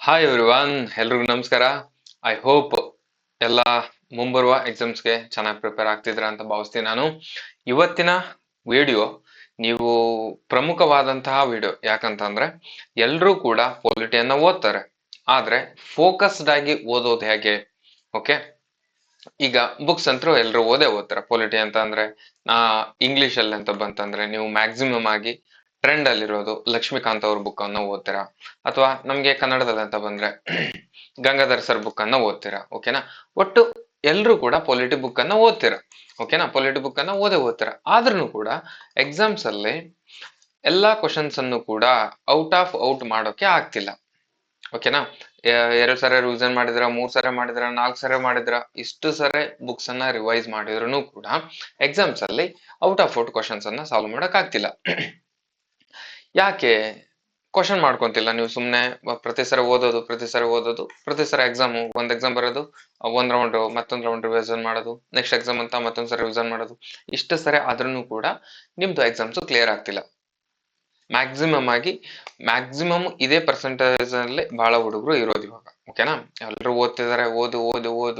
Hi everyone, ಎಲ್ರಿಗೂ ನಮಸ್ಕಾರ. I hope ಎಲ್ಲ ಮುಂಬರುವ ಎಕ್ಸಾಮ್ಸ್ಗೆ ಚೆನ್ನಾಗಿ ಪ್ರಿಪೇರ್ ಆಗ್ತಿದ್ರ ಅಂತ ಭಾವಿಸ್ತೀನಿ ನಾನು. ಇವತ್ತಿನ ವಿಡಿಯೋ ನೀವು ಪ್ರಮುಖವಾದಂತಹ ವಿಡಿಯೋ. ಯಾಕಂತಂದ್ರೆ ಎಲ್ರೂ ಕೂಡ ಪೊಲಿಟಿಯನ್ನ ಓದ್ತಾರೆ, ಆದ್ರೆ ಫೋಕಸ್ಡ್ ಆಗಿ ಓದೋದು ಹೇಗೆ? ಓಕೆ, ಈಗ ಬುಕ್ಸ್ ಅಂತೂ ಎಲ್ರು ಓದ್ತಾರೆ. ಪೊಲಿಟಿ ಅಂತ ಅಂದ್ರೆ ಇಂಗ್ಲಿಷ್ ಅಲ್ಲಿ ಅಂತ ಬಂತಂದ್ರೆ ನೀವು ಮ್ಯಾಕ್ಸಿಮಮ್ ಆಗಿ ಟ್ರೆಂಡ್ ಅಲ್ಲಿರೋದು ಲಕ್ಷ್ಮೀಕಾಂತ್ ಅವ್ರ ಬುಕ್ ಅನ್ನ ಓದ್ತೀರಾ, ಅಥವಾ ನಮ್ಗೆ ಕನ್ನಡದಲ್ಲಿ ಅಂತ ಬಂದ್ರೆ ಗಂಗಾಧರ್ ಸರ್ ಬುಕ್ ಅನ್ನ ಓದ್ತೀರಾ. ಓಕೆನಾ, ಒಟ್ಟು ಎಲ್ರು ಕೂಡ ಪೊಲಿಟಿ ಬುಕ್ ಅನ್ನ ಓದ್ತೀರಾ. ಓಕೆನಾ, ಪೊಲಿಟಿ ಬುಕ್ ಅನ್ನ ಓದ್ತೀರಾ. ಆದ್ರೂ ಕೂಡ ಎಕ್ಸಾಮ್ಸ್ ಅಲ್ಲಿ ಎಲ್ಲಾ ಕ್ವಶನ್ಸ್ ಅನ್ನು ಕೂಡ ಔಟ್ ಮಾಡೋಕೆ ಆಗ್ತಿಲ್ಲ. ಓಕೆನಾ, 2 ಸರಿ ರಿವಿಷನ್ ಮಾಡಿದ್ರ, 3 ಸರಿ ಮಾಡಿದ್ರ, 4 ಸರಿ ಮಾಡಿದ್ರ, ಇಷ್ಟು ಸರಿ ಬುಕ್ಸ್ ಅನ್ನ ರಿವೈಸ್ ಮಾಡಿದ್ರು ಕೂಡ ಎಕ್ಸಾಮ್ಸ್ ಅಲ್ಲಿ ಔಟ್ ಕ್ವಶನ್ಸ್ ಅನ್ನ ಸಾಲ್ವ್ ಮಾಡಕ್ ಆಗ್ತಿಲ್ಲ. ಯಾಕೆ ಕ್ವಶನ್ ಮಾಡ್ಕೊಂತಿಲ್ಲ ನೀವು? ಸುಮ್ನೆ ಪ್ರತಿ ಸರಿ ಓದೋದು, ಪ್ರತಿ ಸರಿ ಒಂದ್ ಎಕ್ಸಾಮ್ ಬರೋದು, ಒಂದ್ ರೌಂಡ್ ಮತ್ತೊಂದ್ ರೌಂಡ್ ರಿವಿಷನ್ ಮಾಡೋದು, ನೆಕ್ಸ್ಟ್ ಎಕ್ಸಾಮ್ ಅಂತ ಮತ್ತೊಂದ್ ಸರಿ ರಿವಿಷನ್ ಮಾಡೋದು, ಇಷ್ಟು ಸರಿ ಆದ್ರೂ ಕೂಡ ನಿಮ್ದು ಎಕ್ಸಾಮ್ಸ್ ಕ್ಲಿಯರ್ ಆಗ್ತಿಲ್ಲ. ಮ್ಯಾಕ್ಸಿಮಮ್ ಇದೇ ಪರ್ಸೆಂಟೇಜ್ ಅಲ್ಲಿ ಬಹಳ ಹುಡುಗರು ಇರೋದು ಇವಾಗ. ಓಕೆನಾ, ಎಲ್ಲರೂ ಓದ್ತಿದ್ದಾರೆ,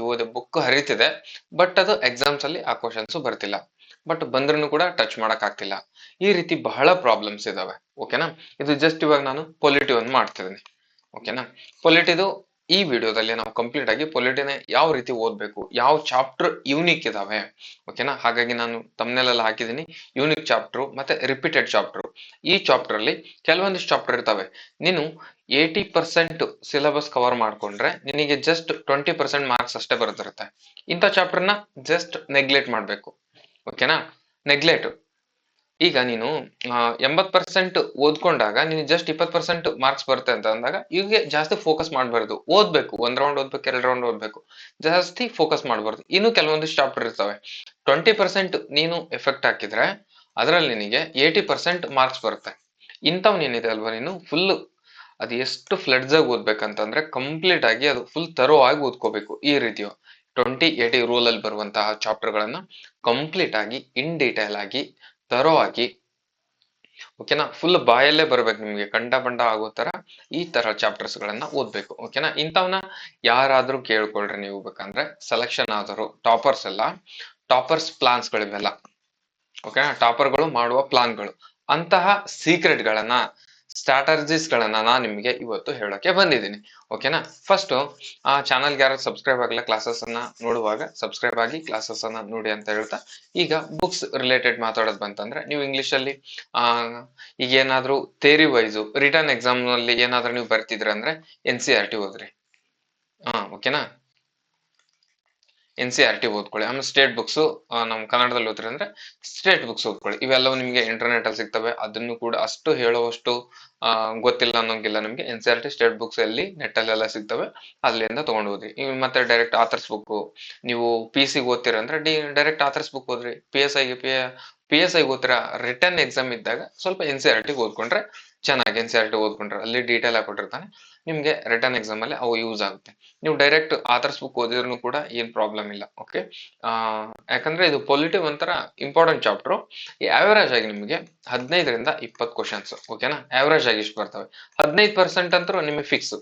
ಓದಿ ಬುಕ್ ಹರಿತಿದೆ, ಬಟ್ ಅದು ಎಕ್ಸಾಮ್ಸ್ ಅಲ್ಲಿ ಆ ಕ್ವಶನ್ಸ್ ಬರ್ತಿಲ್ಲ. ಬಟ್ ಬಂದ್ರೂ ಕೂಡ ಟಚ್ ಮಾಡಕ್ ಆಗ್ತಿಲ್ಲ. ಈ ರೀತಿ ಬಹಳ ಪ್ರಾಬ್ಲಮ್ಸ್ ಇದಾವೆ. ಓಕೆನಾ, ಇದು ಜಸ್ಟ್ ಇವಾಗ ನಾನು ಪೊಲಿಟಿ ಒಂದು ಮಾಡ್ತಿದ್ದೀನಿ. ಓಕೆನಾ, ಪೊಲಿಟಿದು ಈ ವಿಡಿಯೋದಲ್ಲಿ ನಾವು ಕಂಪ್ಲೀಟ್ ಆಗಿ ಪೊಲಿಟಿನ ಯಾವ ರೀತಿ ಓದ್ಬೇಕು, ಯಾವ ಚಾಪ್ಟರ್ ಯೂನಿಕ್ ಇದಾವೆ. ಓಕೆನಾ, ಹಾಗಾಗಿ ನಾನು ತಮ್ನೆಲೆಲ್ಲ ಹಾಕಿದ್ದೀನಿ ಯೂನಿಕ್ ಚಾಪ್ಟರ್ ಮತ್ತೆ ರಿಪೀಟೆಡ್ ಚಾಪ್ಟರ್. ಈ ಚಾಪ್ಟರ್ ಅಲ್ಲಿ ಕೆಲವೊಂದಿಷ್ಟು ಚಾಪ್ಟರ್ ಇರ್ತವೆ, ನೀನು 80% ಸಿಲೆಬಸ್ ಕವರ್ ಮಾಡ್ಕೊಂಡ್ರೆ ನಿನಗೆ ಜಸ್ಟ್ 20% ಮಾರ್ಕ್ಸ್ ಅಷ್ಟೇ ಬರ್ತಿರುತ್ತೆ. ಇಂಥ ಚಾಪ್ಟರ್ನ ಜಸ್ಟ್ ನೆಗ್ಲೆಕ್ಟ್ ಮಾಡ್ಬೇಕು. ಓಕೆನಾ, ನೆಗ್ಲೆಕ್ಟ್. ಈಗ ನೀನು 80% ಓದ್ಕೊಂಡಾಗ ನೀನು ಜಸ್ಟ್ 20% ಮಾರ್ಕ್ಸ್ ಬರುತ್ತೆ ಅಂತ ಅಂದಾಗ ಇವಿಗೆ ಜಾಸ್ತಿ ಫೋಕಸ್ ಮಾಡಬಾರ್ದು. ಓದ್ಬೇಕು, 1 ರೌಂಡ್ ಓದ್ಬೇಕು, 2 ರೌಂಡ್ ಓದ್ಬೇಕು, ಜಾಸ್ತಿ ಫೋಕಸ್ ಮಾಡಬಾರ್ದು. ಇನ್ನು ಕೆಲವೊಂದಿಷ್ಟು ಚಾಪ್ಟರ್ ಇರ್ತವೆ, 20% ನೀನು ಎಫೆಕ್ಟ್ ಹಾಕಿದ್ರೆ ಅದರಲ್ಲಿ ನಿನಗೆ 80% ಮಾರ್ಕ್ಸ್ ಬರುತ್ತೆ. ಇಂಥವ್ನೇನಿದೆ ಅಲ್ವಾ, ನೀನು ಫುಲ್ ಅದು ಎಷ್ಟು ಫ್ಲಡ್ಸ್ ಆಗಿ ಓದ್ಬೇಕಂತಂದ್ರೆ ಕಂಪ್ಲೀಟ್ ಆಗಿ ಅದು ಫುಲ್ ತರೋ ಆಗಿ ಓದ್ಕೋಬೇಕು. ಈ ರೀತಿಯು 20-80 ರೂಲ್ ಅಲ್ಲಿ ಬರುವಂತಹ ಚಾಪ್ಟರ್ ಗಳನ್ನ ಕಂಪ್ಲೀಟ್ ಆಗಿ ಇನ್ ಡೀಟೇಲ್ ಆಗಿ ತರೋ ಆಗಿ, ಓಕೆನಾ, ಫುಲ್ ಬಾಯಲ್ಲೇ ಬರ್ಬೇಕು, ನಿಮ್ಗೆ ಕಂಠ ಬಂಡ ಆಗೋ ತರ ಈ ತರ ಚಾಪ್ಟರ್ಸ್ ಗಳನ್ನ ಓದ್ಬೇಕು. ಓಕೆನಾ, ಇಂಥವನ್ನ ಯಾರಾದ್ರೂ ಕೇಳ್ಕೊಳ್ರಿ ನೀವು ಬೇಕಂದ್ರೆ. ಸೆಲೆಕ್ಷನ್ ಆದರು ಟಾಪರ್ಸ್ ಎಲ್ಲ, ಟಾಪರ್ಸ್ ಪ್ಲಾನ್ಸ್ ಗಳಿವೆಲ್ಲ. ಓಕೆನಾ, ಟಾಪರ್ಗಳು ಮಾಡುವ ಪ್ಲಾನ್ಗಳು, ಅಂತಹ ಸೀಕ್ರೆಟ್ ಗಳನ್ನ, ಸ್ಟ್ರಾಟಜಿಸ್ ಗಳನ್ನ ನಾನು ನಿಮ್ಗೆ ಇವತ್ತು ಹೇಳೋಕೆ ಬಂದಿದ್ದೀನಿ. ಓಕೆನಾ, ಫಸ್ಟ್ ಆ ಚಾನಲ್ಗೆ ಯಾರು ಸಬ್ಸ್ಕ್ರೈಬ್ ಆಗಿಲ್ಲ, ಕ್ಲಾಸಸ್ ಅನ್ನ ನೋಡುವಾಗ ಸಬ್ಸ್ಕ್ರೈಬ್ ಆಗಿ ಕ್ಲಾಸಸ್ ಅನ್ನ ನೋಡಿ ಅಂತ ಹೇಳ್ತಾ, ಈಗ ಬುಕ್ಸ್ ರಿಲೇಟೆಡ್ ಮಾತಾಡೋದು ಬಂತಂದ್ರೆ, ನೀವು ಇಂಗ್ಲಿಷ್ ಅಲ್ಲಿ ಈಗ ಏನಾದ್ರೂ ಥೇರಿ ವೈಸು ರಿಟರ್ನ್ ಎಕ್ಸಾಮ್ ನಲ್ಲಿ ಏನಾದ್ರೂ ನೀವು ಬರ್ತಿದ್ರ ಅಂದ್ರೆ NCERT ಓದ್ರಿ. ಓಕೆನಾ, NCERT ಓದ್ಕೊಳ್ಳಿ. ಆಮೇಲೆ ಸ್ಟೇಟ್ ಬುಕ್ಸ್ ನಮ್ ಕನ್ನಡದಲ್ಲಿ ಓದ್ರಿ ಅಂದ್ರೆ ಸ್ಟೇಟ್ ಬುಕ್ಸ್ ಓದ್ಕೊಳ್ಳಿ. ಇವೆಲ್ಲವೂ ನಿಮ್ಗೆ ಇಂಟರ್ನೆಟ್ ಅಲ್ಲಿ ಸಿಗ್ತವೆ. ಅದನ್ನು ಕೂಡ ಅಷ್ಟು ಹೇಳುವಷ್ಟು ಗೊತ್ತಿಲ್ಲ ಅನ್ನೋಂಗಿಲ್ಲ ನಿಮ್ಗೆ. NCERT ಸ್ಟೇಟ್ ಬುಕ್ಸ್ ಎಲ್ಲಿ ನೆಟ್ ಅಲ್ಲೆಲ್ಲ ಸಿಗ್ತವೆ, ಅಲ್ಲಿಂದ ತಗೊಂಡು ಓದ್ರಿ. ಮತ್ತೆ ಡೈರೆಕ್ಟ್ ಆಥರ್ಸ್ ಬುಕ್ ನೀವು PC ಓದ್ತೀರ ಅಂದ್ರೆ ಡೈರೆಕ್ಟ್ ಆಥರ್ಸ್ ಬುಕ್ ಓದ್ರಿ. PSI ಓದ್ತೀರಾ, ರಿಟರ್ನ್ ಎಕ್ಸಾಮ್ ಇದ್ದಾಗ ಸ್ವಲ್ಪ NCERT ಓದ್ಕೊಂಡ್ರೆ ಚೆನ್ನಾಗಿ. NCERT ಓದ್ಕೊಂಡ್ರೆ ಅಲ್ಲಿ ಡೀಟೇಲ್ ಆಗಿ ಕೊಟ್ಟಿರ್ತಾನೆ, ನಿಮ್ಗೆ ರಿಟರ್ನ್ ಎಕ್ಸಾಮ್ ಅಲ್ಲಿ ಅವು ಯೂಸ್ ಆಗುತ್ತೆ. ನೀವು ಡೈರೆಕ್ಟ್ ಆಥರ್ಸ್ ಬುಕ್ ಓದಿದ್ರು ಕೂಡ ಏನ್ ಪ್ರಾಬ್ಲಮ್ ಇಲ್ಲ. ಓಕೆ, ಯಾಕಂದ್ರೆ ಇದು ಪೊಲಿಟಿ ಒಂಥರ ಇಂಪಾರ್ಟೆಂಟ್ ಚಾಪ್ಟರ್. ಆವರೇಜ್ ಆಗಿ ನಿಮಗೆ 15ರಿಂದ 20 ಕ್ವಶನ್ಸ್. ಓಕೆನಾ, ಆವರೇಜ್ ಆಗಿ ಇಷ್ಟು ಬರ್ತವೆ. 15% ಅಂತೂ ನಿಮಗೆ ಫಿಕ್ಸ್.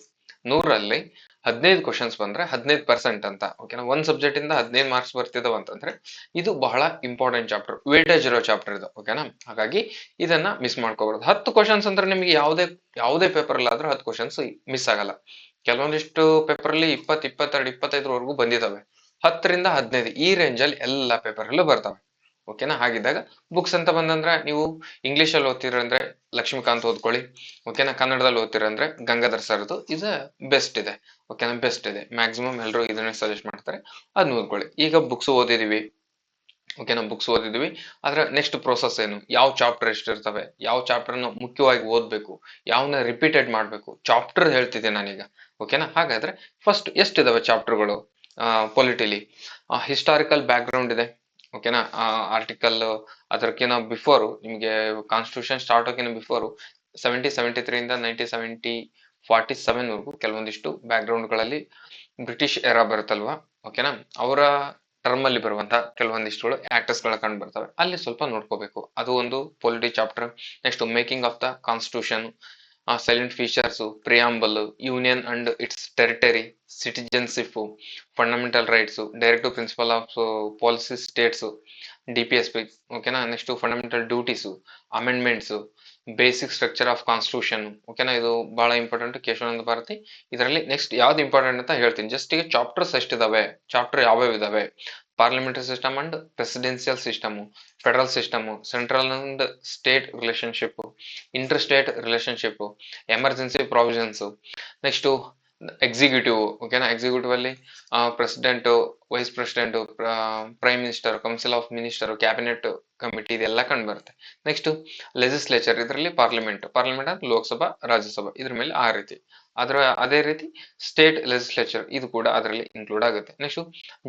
100ರಲ್ಲಿ 15 ಕ್ವಶನ್ಸ್ ಬಂದ್ರೆ 15% ಅಂತ. ಓಕೆನಾ, ಒಂದ್ ಸಬ್ಜೆಕ್ಟ್ ಇಂದ 15 ಮಾರ್ಕ್ಸ್ ಬರ್ತಿದಾವ ಅಂತಂದ್ರೆ ಇದು ಬಹಳ ಇಂಪಾರ್ಟೆಂಟ್ ಚಾಪ್ಟರ್, ವೇಟೇಜ್ ಇರೋ ಚಾಪ್ಟರ್ ಇದು. ಓಕೆನಾ, ಹಾಗಾಗಿ ಇದನ್ನ ಮಿಸ್ ಮಾಡ್ಕೋಬಾರ್ದು. 10 ಕ್ವಶನ್ಸ್ ಅಂದ್ರೆ ನಿಮ್ಗೆ ಯಾವುದೇ ಪೇಪರ್ ಅಲ್ಲಾದ್ರೂ 10 ಕ್ವಶನ್ಸ್ ಮಿಸ್ ಆಗಲ್ಲ. ಕೆಲವೊಂದಿಷ್ಟು ಪೇಪರ್ ಅಲ್ಲಿ 20, 22, 25ವರೆಗೂ ಬಂದಿದಾವೆ. 10ರಿಂದ 15 ಈ ರೇಂಜ್ ಅಲ್ಲಿ ಎಲ್ಲಾ ಪೇಪರ್ ಅಲ್ಲೂ ಬರ್ತವೆ. ಓಕೆನಾ, ಹಾಗಿದ್ದಾಗ ಬುಕ್ಸ್ ಅಂತ ಬಂದಂದ್ರೆ ನೀವು ಇಂಗ್ಲಿಷ್ ಅಲ್ಲಿ ಓದ್ತಿರಂದ್ರೆ ಲಕ್ಷ್ಮೀಕಾಂತ್ ಓದ್ಕೊಳ್ಳಿ. ಓಕೆನಾ, ಕನ್ನಡದಲ್ಲಿ ಓದ್ತಿರಂದ್ರೆ ಗಂಗಾಧರ್ ಸರ್ದು ಇದು ಬೆಸ್ಟ್ ಇದೆ. ಓಕೆನಾ, ಬೆಸ್ಟ್ ಇದೆ. ಮ್ಯಾಕ್ಸಿಮಮ್ ಎಲ್ಲರೂ ಇದನ್ನೇ ಸಜೆಸ್ಟ್ ಮಾಡ್ತಾರೆ, ಅದನ್ನ ಓದ್ಕೊಳ್ಳಿ. ಈಗ ಬುಕ್ಸ್ ಓದಿದೀವಿ. ಓಕೆನಾ, ಬುಕ್ಸ್ ಓದಿದ್ವಿ, ಆದ್ರೆ ನೆಕ್ಸ್ಟ್ ಪ್ರೋಸೆಸ್ ಏನು, ಯಾವ ಚಾಪ್ಟರ್ ಎಷ್ಟಿರ್ತವೆ, ಯಾವ ಚಾಪ್ಟರ್ನ ಮುಖ್ಯವಾಗಿ ಓದ್ಬೇಕು, ಯಾವನ್ನ ರಿಪೀಟೆಡ್ ಮಾಡ್ಬೇಕು, ಚಾಪ್ಟರ್ ಹೇಳ್ತಿದ್ದೆ ನಾನೀಗ. ಓಕೆನಾ, ಹಾಗಾದ್ರೆ ಫಸ್ಟ್ ಎಷ್ಟಿದಾವೆ ಚಾಪ್ಟರ್ಗಳು ಪೊಲಿಟಿಲಿ? ಹಿಸ್ಟಾರಿಕಲ್ ಬ್ಯಾಕ್ ಗ್ರೌಂಡ್ ಇದೆ. ಓಕೆನಾ, ಆರ್ಟಿಕಲ್ ಅದಕ್ಕಿಂತ ಬಿಫೋರ್ ನಿಮಗೆ ಕಾನ್ಸ್ಟಿಟ್ಯೂಷನ್ ಸ್ಟಾರ್ಟ್ ಆಗೋಕಿನ ಬಿಫೋರ್ 1773 ಇಂದ 1947 ವರೆಗೂ ಕೆಲವೊಂದಿಷ್ಟು ಬ್ಯಾಕ್ ಗ್ರೌಂಡ್ ಗಳಲ್ಲಿ ಬ್ರಿಟಿಷ್ ಎರಾ ಬರುತ್ತಲ್ವಾ. ಓಕೆನಾ, ಅವರ ಟರ್ಮ್ ಅಲ್ಲಿ ಬರುವಂತಹ ಕೆಲವೊಂದಿಷ್ಟು ಆಕ್ಟರ್ಸ್ ಗಳ ಕಂಡು ಬರ್ತವೆ, ಅಲ್ಲಿ ಸ್ವಲ್ಪ ನೋಡ್ಕೋಬೇಕು. ಅದು ಒಂದು polity chapter. Next making of the constitution, silent features, preamble, union and it's territory, citizenship, fundamental rights, directive principle of policy States, DPSP, ಓಕೆನಾ. Next fundamental duties, amendments, basic structure of constitution, ಓಕೆನಾ. ಇದು ಬಹಳ important Keshavananda Bharati. ಇದರಲ್ಲಿ next ಯಾವ್ದು important ಅಂತ ಹೇಳ್ತೀನಿ. Just ಈಗ chapters ಎಷ್ಟಿದಾವೆ, chapter ಯಾವ್ಯಾವ ಇದಾವೆ: parliamentary system and presidential system, federal system, central and state relationship, inter state relationship, emergency provisions, next executive, ಓಕೆನಾ. ಎಕ್ಸಿಕ್ಯೂಟಿವ್ ಅಲ್ಲಿ president, vice president, prime minister, council of minister, cabinet committee, ಇದೆಲ್ಲ ಕಂಡು ಬರುತ್ತೆ. Next legislature, ಇದರಲ್ಲಿ parliament ಅಂದ್ರೆ ಲೋಕಸಭಾ, ರಾಜ್ಯಸಭಾ, ಇದ್ರ ಮೇಲೆ ಆ ರೀತಿ. ಅದೇ ರೀತಿ ಸ್ಟೇಟ್ ಲೆಜಿಸ್ಲೇಚರ್, ಇದು ಕೂಡ ಅದರಲ್ಲಿ ಇನ್ಕ್ಲೂಡ್ ಆಗುತ್ತೆ. ನೆಕ್ಸ್ಟ್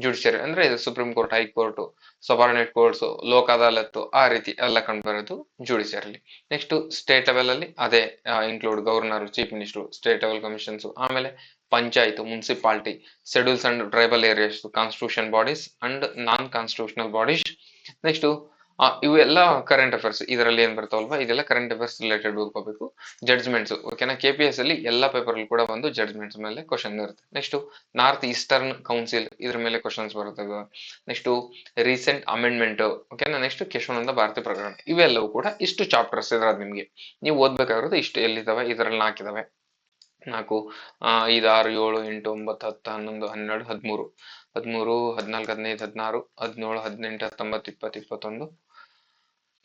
ಜುಡಿಷಿಯರಿ ಅಂದ್ರೆ supreme court, high court, subordinate courts, Lok Adalat, ಆ ರೀತಿ ಎಲ್ಲ ಕಂಡು ಬರೋದು ಜುಡಿಷಿಯರಿಲಿ. ನೆಕ್ಸ್ಟ್ ಸ್ಟೇಟ್ ಲೆವೆಲ್ ಅಲ್ಲಿ ಅದೇ include governor, chief minister, state level commissions, ಆಮೇಲೆ panchayat, municipality, schedules and tribal areas, constitution bodies and non constitutional bodies. Next ಇವೆಲ್ಲ ಕರೆಂಟ್ ಅಫೇರ್ಸ್, ಇದರಲ್ಲಿ ಏನ್ ಬರ್ತಾವಲ್ವಾ, ಇದೆಲ್ಲ ಕರೆಂಟ್ ಅಫೇರ್ಸ್ ರಿಲೇಟೆಡ್ ಓದ್ಕೋಬೇಕು. ಜಡ್ಜ್ಮೆಂಟ್ಸ್, ಓಕೆನಾ. KPS ಅಲ್ಲಿ ಎಲ್ಲ ಪೇಪರ್ ಅಲ್ಲಿ ಕೂಡ ಒಂದು ಜಡ್ಜ್ಮೆಂಟ್ಸ್ ಮೇಲೆ ಕ್ವಶನ್ ಇರುತ್ತೆ. ನೆಕ್ಸ್ಟ್ ನಾರ್ತ್ ಈಸ್ಟರ್ನ್ ಕೌನ್ಸಿಲ್, ಇದ್ರ ಮೇಲೆ ಕ್ವಶನ್ಸ್ ಬರ್ತವೆ. ನೆಕ್ಸ್ಟ್ ರೀಸೆಂಟ್ ಅಮೆಂಡ್ಮೆಂಟ್, ಓಕೆನಾ. ನೆಕ್ಸ್ಟ್ ಕೇಶವಾನಂದ ಭಾರತಿ ಪ್ರಕರಣ, ಇವೆಲ್ಲವೂ ಕೂಡ ಇಷ್ಟು ಚಾಪ್ಟರ್ಸ್ ಇರೋದು. ನಿಮ್ಗೆ ನೀವು ಓದ್ಬೇಕಾಗಿರೋದು ಇಷ್ಟು ಎಲ್ಲಿದ್ದಾವೆ, ಇದರಲ್ಲಿ 4 ಇದಾವೆ. 4, 5, 6, 7, 8, 9, 10, 11, 12, 13, 13, 14, 15, 16, 17, 18, 19, 20, 21, 22,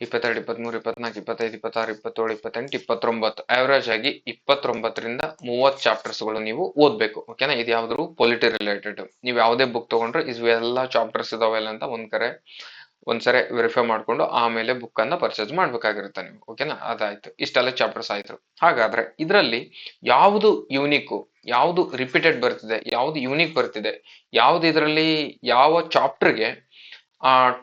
23, 24, 25, 26, 27, 28, 29, ಆವರೇಜ್ ಆಗಿ 29ರಿಂದ 30 ಚಾಪ್ಟರ್ಸ್ಗಳು ನೀವು ಓದ್ಬೇಕು, ಓಕೆನಾ. ಇದು ಯಾವ್ದು ಪೊಲಿಟಿ ರಿಲೇಟೆಡ್. ನೀವು ಯಾವುದೇ ಬುಕ್ ತಗೊಂಡ್ರೆ ಇವೆಲ್ಲ ಚಾಪ್ಟರ್ಸ್ ಇದಾವೆಲ್ಲ ಅಂತ ಒಂದ್ಸರಿ ವೆರಿಫೈ ಮಾಡ್ಕೊಂಡು ಆಮೇಲೆ ಬುಕ್ ಅನ್ನ ಪರ್ಚೇಸ್ ಮಾಡ್ಬೇಕಾಗಿರುತ್ತೆ ನೀವು, ಓಕೆನಾ. ಅದಾಯ್ತು, ಇಷ್ಟೆಲ್ಲ ಚಾಪ್ಟರ್ಸ್ ಆಯ್ತು. ಹಾಗಾದ್ರೆ ಇದರಲ್ಲಿ ಯಾವುದು ಯೂನಿಕ್, ಯಾವುದು ರಿಪೀಟೆಡ್ ಬರ್ತಿದೆ, ಯಾವ್ದು ಯೂನಿಕ್ ಬರ್ತಿದೆ, ಯಾವ್ದು ಇದರಲ್ಲಿ ಯಾವ ಚಾಪ್ಟರ್ಗೆ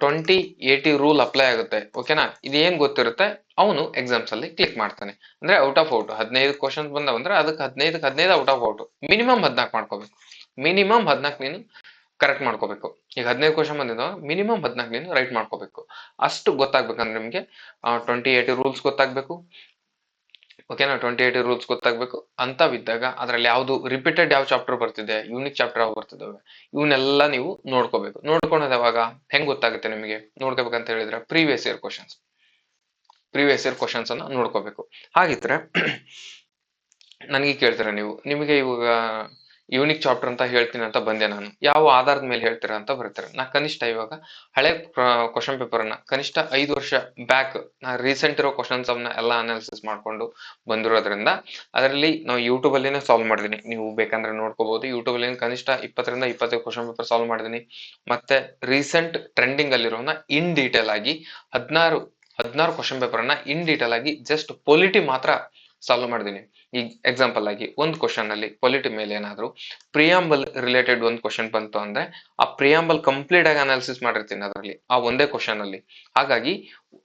20-80 ರೂಲ್ ಅಪ್ಲೈ ಆಗುತ್ತೆ, ಓಕೆನಾ. ಇದೇನ್ ಗೊತ್ತಿರುತ್ತೆ ಅವನು ಎಕ್ಸಾಮ್ಸ್ ಅಲ್ಲಿ ಕ್ಲಿಕ್ ಮಾಡ್ತಾನೆ. ಅಂದ್ರೆ ಔಟ್ ಆಫ್ ಔಟ್ 15 ಕ್ವಶನ್ಸ್ ಬಂದವಂದ್ರೆ ಅದಕ್ಕೆ 15 ಔಟ್ ಆಫ್ ಔಟ್, ಮಿನಿಮಮ್ 14 ಮಾಡ್ಕೋಬೇಕು. ಮಿನಿಮಮ್ 14 ನೀನು ಕರೆಕ್ಟ್ ಮಾಡ್ಕೋಬೇಕು. ಈಗ 15 ಕ್ವಶನ್ ಬಂದಿದ್ದಾವ, ಮಿನಿಮಮ್ 14 ನೀನು ರೈಟ್ ಮಾಡ್ಕೋಬೇಕು. ಅಷ್ಟು ಗೊತ್ತಾಗ್ಬೇಕಂದ್ರೆ ನಿಮ್ಗೆ 20-80 ರೂಲ್ಸ್ ಗೊತ್ತಾಗ್ಬೇಕು, ಓಕೆನಾ. 20-80 ರೂಲ್ಸ್ ಗೊತ್ತಾಗ್ಬೇಕು. ಅಂತವಿದ್ದಾಗ ಅದ್ರಲ್ಲಿ ಯಾವ್ದು ರಿಪೀಟೆಡ್ ಯಾವ ಚಾಪ್ಟರ್ ಬರ್ತಿದೆ, ಯೂನಿಕ್ ಚಾಪ್ಟರ್ ಯಾವ ಬರ್ತಿದಾವೆ, ಇವನ್ನೆಲ್ಲ ನೀವು ನೋಡ್ಕೋಬೇಕು. ನೋಡ್ಕೊಳೋದು ಯಾವಾಗ, ಹೆಂಗ್ ಗೊತ್ತಾಗುತ್ತೆ ನಿಮಗೆ ನೋಡ್ಕೋಬೇಕಂತ ಹೇಳಿದ್ರೆ ಪ್ರೀವಿಯಸ್ ಇಯರ್ ಕ್ವಶನ್ಸ್ ಅನ್ನ ನೋಡ್ಕೋಬೇಕು. ಹಾಗಿದ್ರೆ ನನಗೆ ಕೇಳ್ತೀರಾ ನೀವು, ನಿಮಗೆ ಇವಾಗ ಯೂನಿಕ್ ಚಾಪ್ಟರ್ ಅಂತ ಹೇಳ್ತೀನಿ ಅಂತ ಬಂದೆ ನಾನು, ಯಾವ ಆಧಾರದ ಮೇಲೆ ಹೇಳ್ತೀರಾ ಅಂತ ಬರ್ತಾರೆ. ನಾ ಕನಿಷ್ಠ ಇವಾಗ ಹಳೆ ಕ್ವಶನ್ ಪೇಪರ್ ಅನ್ನ ಕನಿಷ್ಠ 5 ವರ್ಷ ಬ್ಯಾಕ್ ನಾ ರೀಸೆಂಟ್ ಇರೋ ಕ್ವಶನ್ಸ್ ಅವನ್ನ ಎಲ್ಲ ಅನಾಲಿಸಿಸ್ ಮಾಡ್ಕೊಂಡು ಬಂದಿರೋದ್ರಿಂದ ಅದರಲ್ಲಿ ನಾವು ಯೂಟ್ಯೂಬ್ ಅಲ್ಲಿನೇ ಸಾಲ್ವ್ ಮಾಡಿದೀನಿ. ನೀವು ಬೇಕಂದ್ರೆ ನೋಡ್ಕೋಬಹುದು. ಯೂಟ್ಯೂಬ್ ಅಲ್ಲಿ ಕನಿಷ್ಠ 20ರಿಂದ 25 ಕ್ವಶನ್ ಪೇಪರ್ ಸಾಲ್ವ್ ಮಾಡಿದೀನಿ. ಮತ್ತೆ ರೀಸೆಂಟ್ ಟ್ರೆಂಡಿಂಗ್ ಅಲ್ಲಿರೋನ ಇನ್ ಡೀಟೇಲ್ ಆಗಿ 16 ಕ್ವಶನ್ ಪೇಪರ್ ಅನ್ನ ಇನ್ ಡೀಟೇಲ್ ಆಗಿ ಜಸ್ಟ್ ಪೊಲಿಟಿ ಮಾತ್ರ ಸಾಲ್ವ್ ಮಾಡಿದೀನಿ. ಈಗ ಎಕ್ಸಾಂಪಲ್ ಆಗಿ ಒಂದು ಕ್ವಶನ್ ಅಲ್ಲಿ ಪೊಲಿಟಿ ಮೇಲೆ ಏನಾದ್ರು ಪ್ರಿಯಾಂಬಲ್ ರಿಲೇಟೆಡ್ ಒಂದು ಕ್ವಶನ್ ಬಂತು ಅಂದ್ರೆ ಆ ಪ್ರಿಯಾಂಬಲ್ ಕಂಪ್ಲೀಟ್ ಆಗಿ ಅನಾಲಿಸಿಸ್ ಮಾಡಿರ್ತೀನಿ ಅದರಲ್ಲಿ, ಆ ಒಂದೇ ಕ್ವಶನ್ ಅಲ್ಲಿ. ಹಾಗಾಗಿ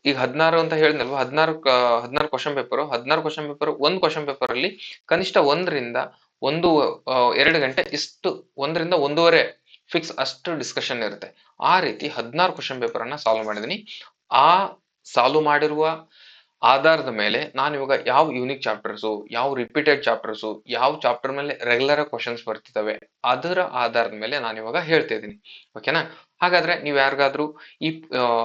ಈಗ 16 ಅಂತ ಹೇಳಿದ್ನಲ್ವಾ, 16 ಕ್ವಶನ್ ಪೇಪರ್, 16 ಕ್ವಶನ್ ಪೇಪರ್, ಒಂದು ಕ್ವಶನ್ ಪೇಪರ್ ಅಲ್ಲಿ ಕನಿಷ್ಠ 1-2 ಗಂಟೆ ಇಷ್ಟು, 1-1.5 ಫಿಕ್ಸ್ ಅಷ್ಟು ಡಿಸ್ಕಷನ್ ಇರುತ್ತೆ. ಆ ರೀತಿ 16 ಕ್ವಶನ್ ಪೇಪರ್ ಅನ್ನ ಸಾಲ್ವ್ ಮಾಡಿದೀನಿ. ಆ ಸಾಲ್ವ್ ಮಾಡಿರುವ ಆಧಾರದ ಮೇಲೆ ನಾನು ಇವಾಗ ಯಾವ ಯೂನಿಕ್ ಚಾಪ್ಟರ್ಸು, ಯಾವ ರಿಪೀಟೆಡ್ ಚಾಪ್ಟರ್ಸು, ಯಾವ ಚಾಪ್ಟರ್ ಮೇಲೆ ರೆಗ್ಯುಲರ್ ಕ್ವಶನ್ಸ್ ಬರ್ತಿದಾವೆ ಅದರ ಆಧಾರದ ಮೇಲೆ ನಾನು ಇವಾಗ ಹೇಳ್ತಾ ಇದ್ದೀನಿ, ಓಕೆನಾ. ಹಾಗಾದ್ರೆ ನೀವು ಯಾರಿಗಾದ್ರೂ ಈ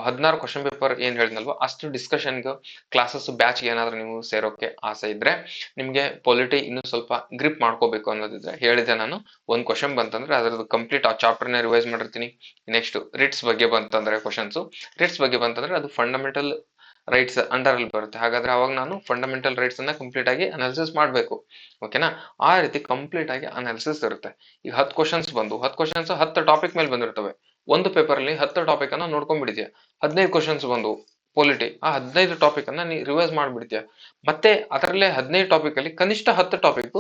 16 ಕ್ವಶನ್ ಪೇಪರ್ ಏನ್ ಹೇಳಿದ್ನಲ್ವಾ ಅಷ್ಟು ಡಿಸ್ಕಷನ್ಗೆ ಕ್ಲಾಸಸ್ ಬ್ಯಾಚ್ಗೆ ಏನಾದ್ರೂ ನೀವು ಸೇರೋಕೆ ಆಸೆ ಇದ್ರೆ, ನಿಮ್ಗೆ ಪೊಲಿಟಿ ಇನ್ನೂ ಸ್ವಲ್ಪ ಗ್ರಿಪ್ ಮಾಡ್ಕೋಬೇಕು ಅನ್ನೋದಿದ್ರೆ ಹೇಳಿದೆ ನಾನು. ಒಂದು ಕ್ವಶನ್ ಬಂತಂದ್ರೆ ಅದ್ರದ್ದು ಕಂಪ್ಲೀಟ್ ಆ ಚಾಪ್ಟರ್ನ ರಿವೈಸ್ ಮಾಡಿರ್ತೀನಿ. ನೆಕ್ಸ್ಟ್ ರಿಟ್ಸ್ ಬಗ್ಗೆ ಬಂತಂದ್ರೆ ರಿಟ್ಸ್ ಬಗ್ಗೆ ಬಂತಂದ್ರೆ ಅದು ಫಂಡಮೆಂಟಲ್ ರೈಟ್ಸ್ ಅಂಡರ್ ಅಲ್ಲಿ ಬರುತ್ತೆ. ಹಾಗಾದ್ರೆ ಅವಾಗ ನಾನು ಫಂಡಮೆಂಟಲ್ ರೈಟ್ಸ್ ಅನ್ನ ಕಂಪ್ಲೀಟ್ ಆಗಿ ಅನಾಲಿಸಿಸ್ ಮಾಡ್ಬೇಕು, ಓಕೆನಾ. ಆ ರೀತಿ ಕಂಪ್ಲೀಟ್ ಆಗಿ ಅನಾಲಿಸಿಸ್ ಇರುತ್ತೆ. ಈಗ 10 ಕ್ವಶನ್ಸ್ ಬಂದು 10 ಕ್ವಶನ್ಸ್ 10 ಟಾಪಿಕ್ ಮೇಲೆ ಬಂದಿರ್ತವೆ. ಒಂದು ಪೇಪರ್ ಅಲ್ಲಿ 10 ಟಾಪಿಕ್ ಅನ್ನ ನೋಡ್ಕೊಂಡ್ಬಿಡ್ತೀಯ. 15 ಕ್ವಶನ್ಸ್ ಬಂದು ಪೊಲಿಟಿ, ಆ 15 ಟಾಪಿಕ್ ಅನ್ನ ನೀ ರಿವೈಸ್ ಮಾಡ್ಬಿಡ್ತೀಯ. ಮತ್ತೆ ಅದರಲ್ಲೇ 15 ಟಾಪಿಕ್ ಅಲ್ಲಿ ಕನಿಷ್ಠ 10 ಟಾಪಿಕ್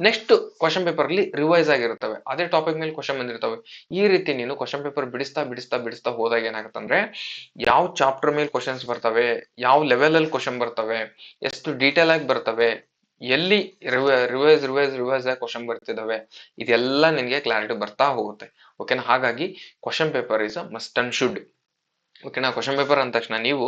ನೆಕ್ಸ್ಟ್ ಕ್ವಶನ್ ಪೇಪರ್ ಅಲ್ಲಿ ರಿವೈಸ್ ಆಗಿರ್ತವೆ. ಅದೇ ಟಾಪಿಕ್ ಮೇಲೆ ಕ್ವಶನ್ ಬಂದಿರ್ತವೆ. ಈ ರೀತಿ ನೀನು ಕ್ವಶನ್ ಪೇಪರ್ ಬಿಡಿಸ್ತಾ ಹೋದಾಗ ಏನಾಗುತ್ತಂದ್ರೆ ಯಾವ ಚಾಪ್ಟರ್ ಮೇಲೆ ಕ್ವಶನ್ಸ್ ಬರ್ತವೆ, ಯಾವ ಲೆವೆಲ್ ಅಲ್ಲಿ ಕ್ವಶನ್ ಬರ್ತವೆ, ಎಷ್ಟು ಡೀಟೇಲ್ ಆಗಿ ಬರ್ತವೆ, ಎಲ್ಲಿ ರಿವೈಸ್ ಆಗಿ ಕ್ವಶನ್ ಬರ್ತಿದಾವೆ, ಇದೆಲ್ಲ ನಿನ್ಗೆ ಕ್ಲಾರಿಟಿ ಬರ್ತಾ ಹೋಗುತ್ತೆ, ಓಕೆನಾ. ಹಾಗಾಗಿ question paper is a must and should, ಓಕೆನಾ. ಕ್ವಶನ್ ಪೇಪರ್ ಅಂದ ತಕ್ಷಣ ನೀವು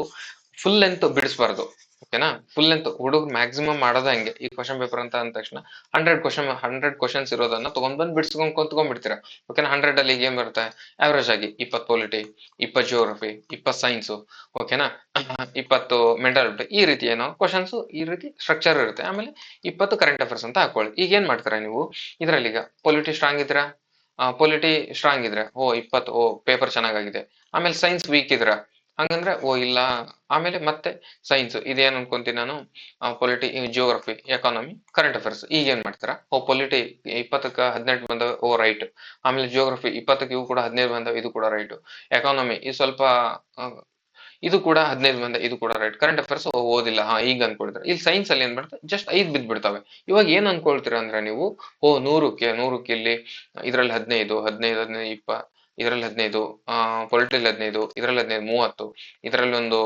ಫುಲ್ ಲೆಂತ್ ಬಿಡಿಸಬಾರ್ದು, ಓಕೆನಾ. ಫುಲ್ ಲೆಂತ್ ಹುಡುಗರು ಮ್ಯಾಕ್ಸಿಮಮ್ ಮಾಡೋದ ಹಂಗೆ, ಈ ಕ್ವಶನ್ ಪೇಪರ್ ಅಂತ ಅಂದ ತಕ್ಷಣ 100 ಕ್ವಶನ್ಸ್ ಇರೋದನ್ನ ತಗೊಂಡ್ ಬಂದ್ ಬಿಡ್ಸ್ಕೊಂಡ್ ಕುಂತ್ಕೊಂಡ್ಬಿಡ್ತೀರಾ. ಓಕೆನಾ. 100 ಅಲ್ಲಿ ಈಗ ಏನ್ ಬರುತ್ತೆ, ಆವರೇಜ್ ಆಗಿ 20 ಪೊಲಿಟಿ, 20 ಜಿಯೋಗ್ರಫಿ, 20 ಸೈನ್ಸ್, ಓಕೆನಾ, 20 ಮೆಂಟಾಲಿಟಿ, ಈ ರೀತಿ ಏನೋ ಕ್ವಶನ್ಸ್ ಈ ರೀತಿ ಸ್ಟ್ರಕ್ಚರ್ ಇರುತ್ತೆ. ಆಮೇಲೆ 20 ಕರೆಂಟ್ ಅಫೇರ್ಸ್ ಅಂತ ಹಾಕೊಳ್ಳಿ. ಈಗ ಏನ್ ಮಾಡ್ತೀರಾ ನೀವು ಇದ್ರಲ್ಲಿ, ಈಗ ಪೊಲಿಟಿ ಸ್ಟ್ರಾಂಗ್ ಇದ್ದೀರಾ, ಪೊಲಿಟಿ ಸ್ಟ್ರಾಂಗ್ ಇದ್ರೆ ಓ 20 ಓ ಪೇಪರ್ ಚೆನ್ನಾಗಿದೆ. ಆಮೇಲೆ ಸೈನ್ಸ್ ವೀಕ್ ಇದ್ರ ಹಂಗಂದ್ರೆ ಓ ಇಲ್ಲ. ಆಮೇಲೆ ಮತ್ತೆ ಸೈನ್ಸ್ ಇದೇನ್ ಅನ್ಕೊಂತೀನಿ ನಾನು, polity, geography, economy, current affairs. ಈಗ ಏನ್ ಮಾಡ್ತಾರ, ಓ ಪೊಲಿಟಿ 20ಕ್ಕೆ 18 ಬಂದವ, ಓ ರೈಟ್. ಆಮೇಲೆ ಜಿಯೋಗ್ರಫಿ 20ಕ್ಕೆ ಇವು ಕೂಡ 15 ಬಂದವ, ಇದು ಕೂಡ ರೈಟ್. ಎಕಾನಮಿ ಇದು ಸ್ವಲ್ಪ ಆ, ಇದು ಕೂಡ 15 ಬಂದ, ಇದು ಕೂಡ ರೈಟ್. ಕರೆಂಟ್ ಅಫೇರ್ಸ್ ಓದಿಲ್ಲ, ಹಾ ಈಗ ಅನ್ಕೊಳ್ತಾರೆ. ಇಲ್ಲಿ ಸೈನ್ಸ್ ಅಲ್ಲಿ ಏನ್ ಬರ್ತದೆ, ಜಸ್ಟ್ 5 ಬಿದ್ಬಿಡ್ತವೆ. ಇವಾಗ ಏನ್ ಅನ್ಕೊಳ್ತೀರಾ ಅಂದ್ರೆ ನೀವು, ಓ 100ಕ್ಕೆ ಇಲ್ಲಿ ಇದ್ರಲ್ಲಿ 15, 15, 15, 20, ಇದ್ರಲ್ಲಿ 15, ಪೊಲಿಟಿಲ್ 15, ಇದ್ರಲ್ಲಿ 15, 30, ಇದ್ರಲ್ಲಿ ಒಂದು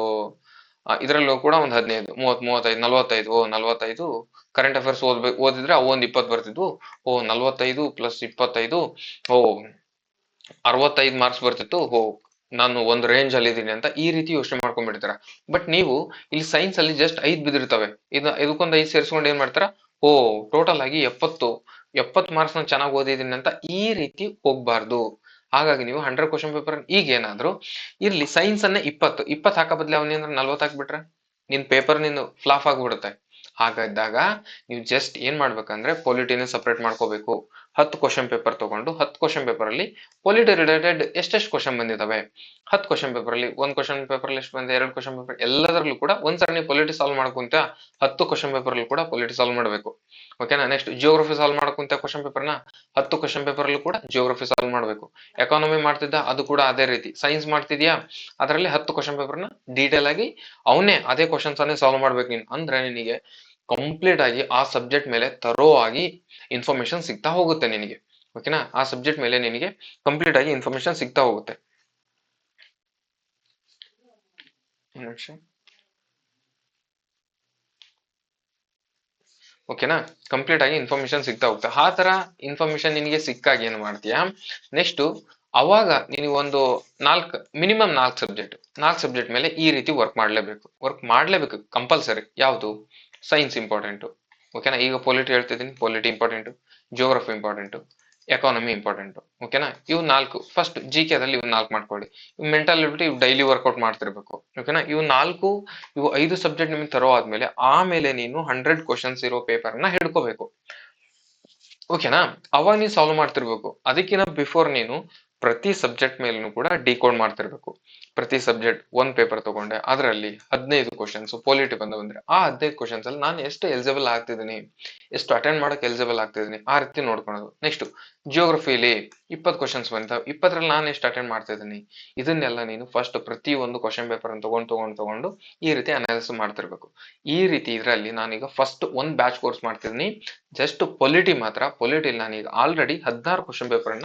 ಇದ್ರಲ್ಲೂ ಕೂಡ ಒಂದು 15, 30, 35, 45, ಓ 45 ಕರೆಂಟ್ ಅಫೇರ್ಸ್ ಓದಿದ್ರೆ ಅವು ಒಂದು 20 ಬರ್ತಿದ್ವು. ಓ 45 ಪ್ಲಸ್ 25, ಓ 65 ಮಾರ್ಕ್ಸ್ ಬರ್ತಿತ್ತು. ಓ ನಾನು ಒಂದು ರೇಂಜ್ ಅಲ್ಲಿ ಇದ್ದೀನಿ ಅಂತ ಈ ರೀತಿ ಯೋಚನೆ ಮಾಡ್ಕೊಂಡ್ಬಿಡ್ತಾರ. ಬಟ್ ನೀವು ಇಲ್ಲಿ ಸೈನ್ಸ್ ಅಲ್ಲಿ ಜಸ್ಟ್ 5 ಬಿದ್ದಿರ್ತವೆ, ಇದಕ್ಕೊಂದು 5 ಸೇರಿಸ್ಕೊಂಡು ಏನ್ ಮಾಡ್ತಾರ, ಓ ಟೋಟಲ್ ಆಗಿ 70 ಮಾರ್ಕ್ಸ್ ನಾನು ಚೆನ್ನಾಗಿ ಓದಿದ್ದೀನಿ ಅಂತ ಈ ರೀತಿ ಹೋಗ್ಬಾರ್ದು. ಹಾಗಾಗಿ ನೀವು 100 ಕ್ವಶನ್ ಪೇಪರ್ ಈಗ ಏನಾದ್ರು ಇರ್ಲಿ, ಸೈನ್ಸ್ ಅನ್ನೇ 20 ಹಾಕ ಬದ್ಲೆ ಅವನೇಂದ್ರ 40 ಹಾಕ್ಬಿಟ್ರೆ ನಿನ್ ಪೇಪರ್ ನಿನ್ ಫ್ಲಾಪ್ ಆಗ್ಬಿಡುತ್ತೆ. ಹಾಗಿದ್ದಾಗ ನೀವು ಜಸ್ಟ್ ಏನ್ ಮಾಡ್ಬೇಕಂದ್ರೆ ಪೊಲಿಟಿನ ಸಪರೇಟ್ ಮಾಡ್ಕೋಬೇಕು. 10 ಕ್ವಶನ್ ಪೇಪರ್ ತಗೊಂಡು 10 ಕ್ವಶನ್ ಪೇಪರ್ ಅಲ್ಲಿ ಪೊಲಿಟಿ ರಿಲೇಟೆಡ್ ಎಷ್ಟೆಷ್ಟು ಕ್ವಶನ್ ಬಂದಿದಾವೆ, 10 ಕ್ವಶನ್ ಪೇಪರ್ ಅಲ್ಲಿ 1 ಕ್ವಶನ್ ಪೇಪರ್ ಅಲ್ಲಿ ಎಷ್ಟು ಬಂದಿದೆ, 2 ಕ್ವಶನ್ ಪೇಪರ್, ಎಲ್ಲದರಲ್ಲೂ ಕೂಡ ಒಂದ್ಸರಿ ನೀವು ಪೊಲಿಟಿ ಸಾಲ್ವ್ ಮಾಡ್ಕೊಂತ 10 ಕ್ವಶನ್ ಪೇಪರ್ ಅಲ್ಲಿ ಕೂಡ ಪೊಲಿಟಿ ಸಾಲ್ವ್ ಮಾಡ್ಬೇಕು. ಓಕೆನಾ. ನೆಕ್ಸ್ಟ್ ಜಿಯೋಗ್ರಫಿ ಸಾಲ್ವ್ ಮಾಡ್ಕೊಂತ ಕ್ವಶನ್ ಪೇಪರ್ನ 10 ಕ್ವಶನ್ ಪೇಪರ್ ಅಲ್ಲೂ ಕೂಡ ಜಿಯೋಗ್ರಫಿ ಸಾಲ್ವ್ ಮಾಡ್ಬೇಕು. ಎಕಾನಮಿ ಮಾಡ್ತಿದ್ದ ಅದು ಕೂಡ ಅದೇ ರೀತಿ. ಸೈನ್ಸ್ ಮಾಡ್ತಿದ್ಯಾ ಅದರಲ್ಲಿ 10 ಕ್ವಶನ್ ಪೇಪರ್ನ ಡೀಟೇಲ್ ಆಗಿ ಅವನೇ ಅದೇ ಕ್ವಶನ್ಸ್ ಅನ್ನೇ ಸಾಲ್ವ್ ಮಾಡ್ಬೇಕು ನೀನು. ಅಂದ್ರೆ ನಿನಗೆ ಕಂಪ್ಲೀಟ್ ಆಗಿ ಆ ಸಬ್ಜೆಕ್ಟ್ ಮೇಲೆ ತರೋ ಆಗಿ ಇನ್ಫಾರ್ಮೇಶನ್ ಸಿಗ್ತಾ ಹೋಗುತ್ತೆ ನಿನಗೆ. ಓಕೆನಾ. ಆ ಸಬ್ಜೆಕ್ಟ್ ಮೇಲೆ ನಿನಗೆ ಕಂಪ್ಲೀಟ್ ಆಗಿ ಇನ್ಫಾರ್ಮೇಶನ್ ಸಿಗ್ತಾ ಹೋಗುತ್ತೆ. ಓಕೆನಾ. ಕಂಪ್ಲೀಟ್ ಆಗಿ ಇನ್ಫಾರ್ಮೇಶನ್ ಸಿಗ್ತಾ ಹೋಗುತ್ತೆ. ಆ ತರ ಇನ್ಫಾರ್ಮೇಶನ್ ನಿನಗೆ ಸಿಕ್ಕಾಗ ಏನ್ ಮಾಡ್ತೀಯಾ, ನೆಕ್ಸ್ಟ್ ಅವಾಗ ನೀವು ಒಂದು ಮಿನಿಮಮ್ 4 ಸಬ್ಜೆಕ್ಟ್ ಮೇಲೆ ಈ ರೀತಿ ವರ್ಕ್ ಮಾಡ್ಲೇಬೇಕು ಕಂಪಲ್ಸರಿ. ಯಾವುದು, ಸೈನ್ಸ್ ಇಂಪಾರ್ಟೆಂಟು. ಓಕೆನಾ. ಈಗ ಪೊಲಿಟಿ ಹೇಳ್ತಿದ್ದೀನಿ, polity important, geography important, economy important. ಓಕೆನಾ. ಇವು 4 ಫಸ್ಟ್ ದಲ್ಲಿ ಇವ್ 4 ಮಾಡ್ಕೊಳ್ಳಿ. ಮೆಂಟಾಲಿಟಿ ಇವು ಡೈಲಿ ವರ್ಕೌಟ್ ಮಾಡ್ತಿರ್ಬೇಕು. ಓಕೆನಾ. ಇವು 5 ಸಬ್ಜೆಕ್ಟ್ ನಿಮಗೆ ತರೋ ಆದ್ಮೇಲೆ ಆಮೇಲೆ ನೀನು 100 ಕ್ವಶನ್ಸ್ ಇರೋ ಪೇಪರ್ ನ ಹಿಡ್ಕೋಬೇಕು. ಓಕೆನಾ. ಅವಾಗ ನೀವು ಸಾಲ್ವ್ ಮಾಡ್ತಿರ್ಬೇಕು. ಅದಕ್ಕಿಂತ ಬಿಫೋರ್ ನೀನು ಪ್ರತಿ ಸಬ್ಜೆಕ್ಟ್ ಮೇಲೂ ಕೂಡ ಡಿಕೋಡ್ ಮಾಡ್ತಿರ್ಬೇಕು. ಪ್ರತಿ ಸಬ್ಜೆಕ್ಟ್ ಒಂದ್ ಪೇಪರ್ ತಗೊಂಡೆ ಅದರಲ್ಲಿ 15 ಕ್ವಶನ್ಸ್ ಪೊಲಿಟಿ ಬಂದ್ರೆ ಆ 15 ಕ್ವಶನ್ಸ್ ಅಲ್ಲಿ ನಾನು ಎಷ್ಟು ಎಲಿಜಿಬಲ್ ಆಗ್ತಿದ್ದೀನಿ, ಎಷ್ಟು ಅಟೆಂಡ್ ಮಾಡಕ್ ಎಲಿಜಿಬಲ್ ಆಗ್ತಿದ್ದೀನಿ, ಆ ರೀತಿ ನೋಡ್ಕೊಳೋದು. ನೆಕ್ಸ್ಟ್ ಜಿಯೋಗ್ರಫಿಲಿ 20 ಕ್ವಶನ್ಸ್ ಬಂತಾವ, 20ರಲ್ಲಿ ನಾನು ಎಷ್ಟು ಅಟೆಂಡ್ ಮಾಡ್ತಾ ಇದ್ದೀನಿ, ಇದನ್ನೆಲ್ಲ ನೀನು ಫಸ್ಟ್ ಪ್ರತಿ ಒಂದು ಕ್ವಶನ್ ಪೇಪರ್ ಅನ್ನು ತಗೊಂಡು ಈ ರೀತಿ ಅನಾಲಿಸಿಸ್ ಮಾಡ್ತಿರ್ಬೇಕು. ಈ ರೀತಿ ಇದರಲ್ಲಿ ನಾನೀಗ ಫಸ್ಟ್ ಒಂದ್ ಬ್ಯಾಚ್ ಕೋರ್ಸ್ ಮಾಡ್ತಿದ್ದೀನಿ. ಜಸ್ಟ್ ಪೊಲಿಟಿಲಿ ನಾನೀಗ already 16 question paper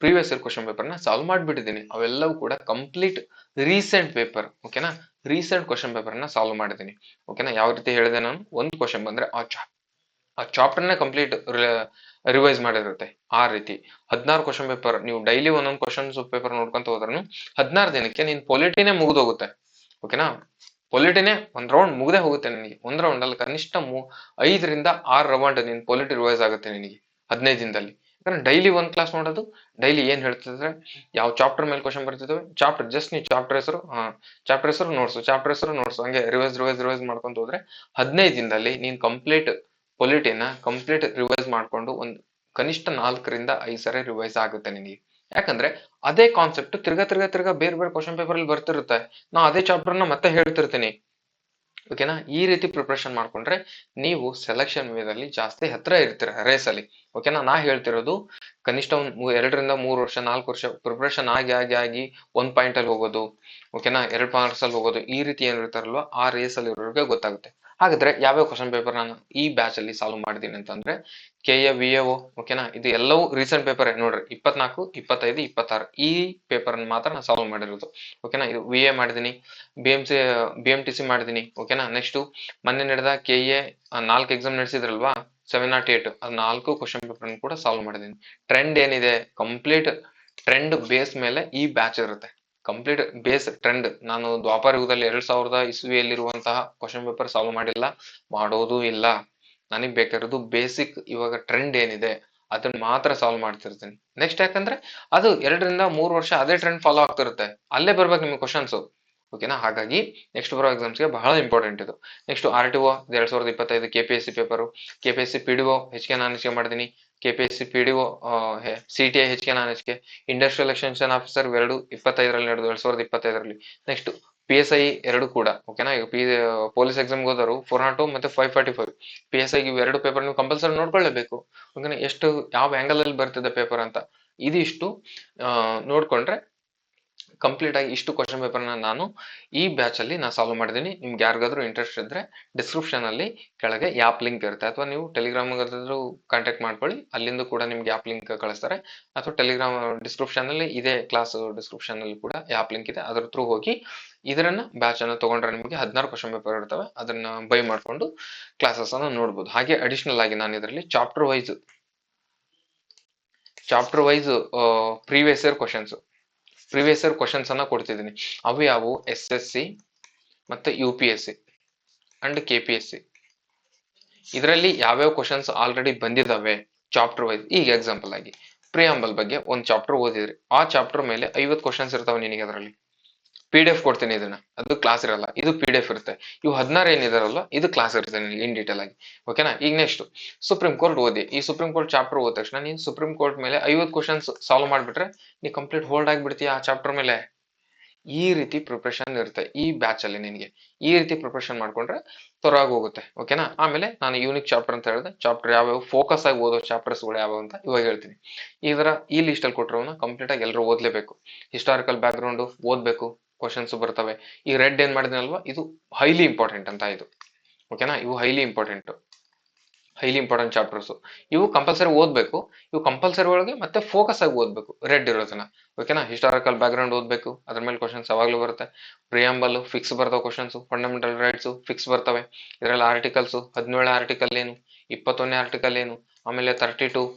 previous year question paper solve ಮಾಡ್ಬಿಟ್ಟಿದ್ದೀನಿ. ಅವೆಲ್ಲವೂ ಕೂಡ ಕಂಪ್ಲೀಟ್ ರೀಸೆಂಟ್ ಪೇಪರ್. ಓಕೆನಾ. ರೀಸೆಂಟ್ ಕ್ವಶನ್ ಪೇಪರ್ ಸಾಲ್ವ್ ಮಾಡಿದ್ದೀನಿ. ಓಕೆನಾ. ಯಾವ ರೀತಿ ಹೇಳಿದೆ ನಾನು, ಒಂದು ಕ್ವಶನ್ ಬಂದ್ರೆ ಆ ಚಾಪ್ಟರ್ನೇ ಕಂಪ್ಲೀಟ್ ರಿವೈಸ್ ಮಾಡಿರುತ್ತೆ. ಆ ರೀತಿ 16 ಕ್ವಶನ್ ಪೇಪರ್ ನೀವು ಡೈಲಿ ಒಂದೊಂದು ಕ್ವಶನ್ ಪೇಪರ್ ನೋಡ್ಕೊಂತ ಹೋದ್ರೂ 16 ದಿನಕ್ಕೆ ನೀನ್ ಪೊಲಿಟಿನೇ ಮುಗಿದೋಗುತ್ತೆ. ಓಕೆನಾ. ಪೊಲಿಟಿನೇ ಒಂದ್ ರೌಂಡ್ ಮುಗ್ದೇ ಹೋಗುತ್ತೆ ನಿನಗೆ. ಒಂದ್ ರೌಂಡ್ ಅಲ್ಲಿ ಕನಿಷ್ಠ 5 ರಿಂದ 6 ರೌಂಡ್ ನಿನ್ ಪೊಲಿಟಿ ರಿವೈಸ್ ಆಗುತ್ತೆ ನಿನಗೆ 15 ದಿನದಲ್ಲಿ. ಯಾಕಂದ್ರೆ ಡೈಲಿ ಒಂದ್ ಕ್ಲಾಸ್ ನೋಡೋದು, ಡೈಲಿ ಏನ್ ಹೇಳ್ತಿದ್ರೆ, ಯಾವ ಚಾಪ್ಟರ್ ಮೇಲೆ ಕ್ವಶನ್ ಬರ್ತಿದ್ದಾವೆ, ಜಸ್ಟ್ ನೀವು ಚಾಪ್ಟರ್ ಹೆಸರು ನೋಡ್ಸು ಹಂಗೆ ರಿವೈಸ್ ಮಾಡ್ಕೊಂತ ಹೋದ್ರೆ 15 ದಿನದಲ್ಲಿ ನೀನ್ ಕಂಪ್ಲೀಟ್ ರಿವೈಸ್ ಮಾಡ್ಕೊಂಡು ಒಂದ್ ಕನಿಷ್ಠ 4 ರಿಂದ 5 ಸರಿ ರಿವೈಸ್ ಆಗುತ್ತೆ ನಿನಗೆ. ಯಾಕಂದ್ರೆ ಅದೇ ಕಾನ್ಸೆಪ್ಟ್ ತಿರ್ಗಾ ಬೇರೆ ಕ್ವಶನ್ ಪೇಪರ್ ಅಲ್ಲಿ ಬರ್ತಿರುತ್ತೆ. ನಾ ಅದೇ ಚಾಪ್ಟರ್ ನ ಮತ್ತೆ ಹೇಳ್ತಿರ್ತೀನಿ. ಓಕೆನಾ. ಈ ರೀತಿ ಪ್ರಿಪರೇಷನ್ ಮಾಡ್ಕೊಂಡ್ರೆ ನೀವು ಸೆಲೆಕ್ಷನ್ ವೇದಲ್ಲಿ ಜಾಸ್ತಿ ಹತ್ರ ಇರ್ತೀರ ರೇಸ್ ಅಲ್ಲಿ. ಓಕೆನಾ. ನಾ ಹೇಳ್ತಿರೋದು ಕನಿಷ್ಠ 2 ರಿಂದ 3 ವರ್ಷ 4 ವರ್ಷ ಪ್ರಿಪರೇಷನ್ ಆಗಿ ಒಂದ್ ಪಾಯಿಂಟ್ ಅಲ್ಲಿ ಹೋಗೋದು. ಓಕೆನಾ. 2 ಮಾರ್ಕ್ಸ್ ಅಲ್ಲಿ ಹೋಗೋದು, ಈ ರೀತಿ ಏನಿರ್ತಾರಲ್ವಾ ಆ ರೇಸ್ ಅಲ್ಲಿ ಇರೋರಿಗೆ ಗೊತ್ತಾಗುತ್ತೆ. ಹಾಗಾದ್ರೆ ಯಾವ್ಯಾವ ಕ್ವಶನ್ ಪೇಪರ್ ನಾನು ಈ ಬ್ಯಾಚ್ ಅಲ್ಲಿ ಸಾಲ್ವ್ ಮಾಡಿದೀನಿ ಅಂತಂದ್ರೆ, ಕೆಎ ವಿಎಒ. ಓಕೆನಾ. ಇದು ಎಲ್ಲವೂ ರೀಸೆಂಟ್ ಪೇಪರ್ ನೋಡ್ರಿ. 24, 25, 26 ಈ ಪೇಪರ್ ಮಾತ್ರ ನಾನು ಸಾಲ್ವ್ ಮಾಡಿರೋದು. ಓಕೆನಾ. ಇದು ವಿಎ ಮಾಡಿದೀನಿ, BMTC ಮಾಡಿದೀನಿ. ಓಕೆನಾ. ನೆಕ್ಸ್ಟ್ ಮೊನ್ನೆ ನಡೆದ ಕೆಎ 4 ಎಕ್ಸಾಮ್ ನಡೆಸಿದ್ರಲ್ವಾ, 708 ಅದು 4 ಕ್ವಶನ್ ಪೇಪರ್ ಕೂಡ ಸಾಲ್ವ್ ಮಾಡಿದೀನಿ. ಟ್ರೆಂಡ್ ಏನಿದೆ, ಕಂಪ್ಲೀಟ್ ಟ್ರೆಂಡ್ ಬೇಸ್ ಮೇಲೆ ಈ ಬ್ಯಾಚ್ ಇರುತ್ತೆ. Complete base trend. ನಾನು ದ್ವಾಪರ ಯುಗದಲ್ಲಿ 2000 ಇಸ್ವಿಯಲ್ಲಿರುವಂತಹ ಕ್ವಶನ್ ಪೇಪರ್ ಸಾಲ್ವ್ ಮಾಡಿಲ್ಲ, ಮಾಡೋದು ಇಲ್ಲ. ನನಗ್ ಬೇಕಾಗಿರೋದು ಬೇಸಿಕ್ ಇವಾಗ ಟ್ರೆಂಡ್ ಏನಿದೆ ಅದನ್ನ ಮಾತ್ರ ಸಾಲ್ವ್ ಮಾಡ್ತಿರ್ತೀನಿ. ನೆಕ್ಸ್ಟ್ ಯಾಕಂದ್ರೆ ಅದು 2 ರಿಂದ 3 ವರ್ಷ ಅದೇ ಟ್ರೆಂಡ್ ಫಾಲೋ ಆಗ್ತಿರುತ್ತೆ, ಅಲ್ಲೇ ಬರ್ಬೇಕು ನಿಮ್ಗೆ ಕ್ವಶನ್ಸ್. ಓಕೆನಾ? ಹಾಗಾಗಿ ನೆಕ್ಸ್ಟ್ ಬರೋ ಎಕ್ಸಾಮ್ಸ್ಗೆ ಬಹಳ ಇಂಪಾರ್ಟೆಂಟ್ ಇದು. Next RTO 2025 KPSC paper, KPSC PDO HK ನಾನು HK ಮಾಡಿದೀನಿ, KPSC PDO CTI HK ನಾನು HK, ಇಂಡಸ್ಟ್ರಿಯಲ್ ಎಕ್ಸ್ಟೆನ್ಷನ್ ಆಫೀಸರ್ ಎರಡು 25ರಲ್ಲಿ ನಡೆದು 2025ರಲ್ಲಿ. ನೆಕ್ಸ್ಟ್ PSI ಎರಡು ಕೂಡ. ಓಕೆನಾ? ಈಗ ಪೊಲೀಸ್ ಎಕ್ಸಾಮ್ಗೆ ಹೋದರು 402 ಮತ್ತೆ 545, PSI ಇವೆರಡು ಪೇಪರ್ ನೀವು ಕಂಪಲ್ಸರಿ ನೋಡ್ಕೊಳ್ಳೇಬೇಕು. ಓಕೆನಾ? ಎಷ್ಟು ಯಾವ ಆಂಗಲ್ ಅಲ್ಲಿ ಬರ್ತಿದೆ ಪೇಪರ್ ಅಂತ, ಇದಿಷ್ಟು ನೋಡ್ಕೊಂಡ್ರೆ ಕಂಪ್ಲೀಟ್ ಆಗಿ ಇಷ್ಟು ಕ್ವಶನ್ ಪೇಪರ್ನ ನಾನು ಈ ಬ್ಯಾಚ್ ಅಲ್ಲಿ ನಾನು ಸಾಲ್ವ್ ಮಾಡಿದ್ದೀನಿ. ನಿಮ್ಗೆ ಯಾರಿಗಾದ್ರೂ ಇಂಟ್ರೆಸ್ಟ್ ಇದ್ರೆ ಡಿಸ್ಕ್ರಿಪ್ಷನ್ ಅಲ್ಲಿ ಕೆಳಗೆ ಆ್ಯಪ್ ಲಿಂಕ್ ಇರುತ್ತೆ, ಅಥವಾ ನೀವು ಟೆಲಿಗ್ರಾಮ್ ಕಾಂಟ್ಯಾಕ್ಟ್ ಮಾಡ್ಕೊಳ್ಳಿ, ಅಲ್ಲಿಂದ ಕೂಡ ನಿಮ್ಗೆ ಆ್ಯಪ್ ಲಿಂಕ್ ಕಳಿಸ್ತಾರೆ. ಅಥವಾ ಟೆಲಿಗ್ರಾಮ್ ಡಿಸ್ಕ್ರಿಪ್ಷನ್ ಅಲ್ಲಿ ಇದೇ ಕ್ಲಾಸ್ ಡಿಸ್ಕ್ರಿಪ್ಷನ್ ಅಲ್ಲಿ ಕೂಡ ಆ್ಯಪ್ ಲಿಂಕ್ ಇದೆ, ಅದ್ರ ಥ್ರೂ ಹೋಗಿ ಇದನ್ನ ಬ್ಯಾಚ್ ಅನ್ನ ತಗೊಂಡ್ರೆ ನಿಮಗೆ 16 ಕ್ವಶನ್ ಪೇಪರ್ ಇರ್ತವೆ, ಅದನ್ನ ಬೈ ಮಾಡ್ಕೊಂಡು ಕ್ಲಾಸಸ್ ಅನ್ನ ನೋಡ್ಬೋದು. ಹಾಗೆ ಅಡಿಷನಲ್ ಆಗಿ ನಾನು ಇದರಲ್ಲಿ chapter wise previous year questions ಅನ್ನ ಕೊಡ್ತಿದ್ದೀನಿ. ಅವು ಯಾವುವು? SSC ಮತ್ತೆ UPSC ಅಂಡ್ KPSC. ಇದರಲ್ಲಿ ಯಾವ್ಯಾವ ಕ್ವಶನ್ಸ್ ಆಲ್ರೆಡಿ ಬಂದಿದಾವೆ ಚಾಪ್ಟರ್ ವೈಸ್. ಈಗ ಎಕ್ಸಾಂಪಲ್ ಆಗಿ ಪ್ರಿಯಾಂಬಲ್ ಬಗ್ಗೆ ಒಂದು ಚಾಪ್ಟರ್ ಓದಿದ್ರಿ, ಆ ಚಾಪ್ಟರ್ ಮೇಲೆ 50 ಕ್ವಶನ್ಸ್ ಇರ್ತಾವೆ ನಿನಗೆ. ಅದರಲ್ಲಿ PDF ಕೊಡ್ತೀನಿ, ಇದನ್ನ ಅದು ಕ್ಲಾಸ್ ಇರಲ್ಲ, ಇದು PDF ಇರುತ್ತೆ. ಇವು 16 ಏನಿದಾರಲ್ಲ ಇದು ಕ್ಲಾಸ್ ಇರುತ್ತೆ ನಿನಗೆ ಇನ್ ಡೀಟೇಲ್ ಆಗಿ. ಓಕೆನಾ? ಈಗ ನೆಕ್ಸ್ಟ್ ಸುಪ್ರೀಂ ಕೋರ್ಟ್ ಓದಿ, ಈ ಸುಪ್ರೀಂ ಕೋರ್ಟ್ ಚಾಪ್ಟರ್ ಓದ ತಕ್ಷಣ ನೀನು ಸುಪ್ರೀಂ ಕೋರ್ಟ್ ಮೇಲೆ 50 ಕ್ವಶನ್ಸ್ ಸಾಲ್ವ್ ಮಾಡ್ಬಿಟ್ರೆ ನೀ ಕಂಪ್ಲೀಟ್ ಹೋಲ್ಡ್ ಆಗಿಬಿಡ್ತೀಯ ಆ ಚಾಪ್ಟರ್ ಮೇಲೆ. ಈ ರೀತಿ ಪ್ರಿಪ್ರೇಷನ್ ಇರುತ್ತೆ ಈ ಬ್ಯಾಚ್ ಅಲ್ಲಿ ನಿನಗೆ. ಈ ರೀತಿ ಪ್ರಿಪ್ರೇಷನ್ ಮಾಡ್ಕೊಂಡ್ರೆ ತ್ವರವಾಗಿ ಹೋಗುತ್ತೆ. ಓಕೆನಾ? ಆಮೇಲೆ ನಾನು ಯೂನಿಕ್ ಚಾಪ್ಟರ್ ಅಂತ ಹೇಳಿದೆ, ಚಾಪ್ಟರ್ ಯಾವ್ಯಾವ ಫೋಕಸ್ ಆಗಿ ಓದೋ ಚಾಪ್ಟರ್ಸ್ ಗಳು ಯಾವ್ಯಾವ ಅಂತ ಇವಾಗ ಹೇಳ್ತೀನಿ. ಇದರ ಈ ಲಿಸ್ಟ್ ಅಲ್ಲಿ ಕೊಟ್ಟಿರೋನ ಕಂಪ್ಲೀಟ್ ಆಗಿ ಎಲ್ಲರೂ ಓದ್ಲೇಬೇಕು. ಹಿಸ್ಟಾರಿಕಲ್ ಬ್ಯಾಕ್ ಗ್ರೌಂಡ್ ಓದ್ಬೇಕು, ಕ್ವಶನ್ಸ್ ಬರ್ತವೆ. ಈ ರೆಡ್ ಏನ್ ಮಾಡಿದ್ನಲ್ವಾ, ಇದು ಹೈಲಿ ಇಂಪಾರ್ಟೆಂಟ್ ಅಂತ ಇದು. ಓಕೆನಾ? ಇವು ಹೈಲಿ ಇಂಪಾರ್ಟೆಂಟ್ ಚಾಪ್ಟರ್ಸ್. ಇವು ಕಂಪಲ್ಸರಿ ಓದ್ಬೇಕು, ಇವು ಕಂಪಲ್ಸರಿ ಒಳಗೆ ಮತ್ತೆ ಫೋಕಸ್ ಆಗಿ ಓದ್ಬೇಕು ರೆಡ್ ಇರೋದನ್ನ. ಓಕೆನಾ? ಹಿಸ್ಟಾರಿಕಲ್ ಬ್ಯಾಕ್ ಗ್ರೌಂಡ್ ಓದ್ಬೇಕು, ಅದ್ರ ಮೇಲೆ ಕ್ವಶನ್ಸ್ ಯಾವಾಗ್ಲೂ ಬರುತ್ತೆ. ಪ್ರಿಯಾಂಬಲ್ ಫಿಕ್ಸ್ ಬರ್ತಾವ ಕ್ವಶನ್ಸ್, ಫಂಡಮೆಂಟಲ್ ರೈಟ್ಸ್ ಫಿಕ್ಸ್ ಬರ್ತವೆ. ಇದರಲ್ಲಿ ಆರ್ಟಿಕಲ್ಸ್ 17 ಆರ್ಟಿಕಲ್ ಏನು, 21ನೇ ಆರ್ಟಿಕಲ್ ಏನು, ಆಮೇಲೆ 32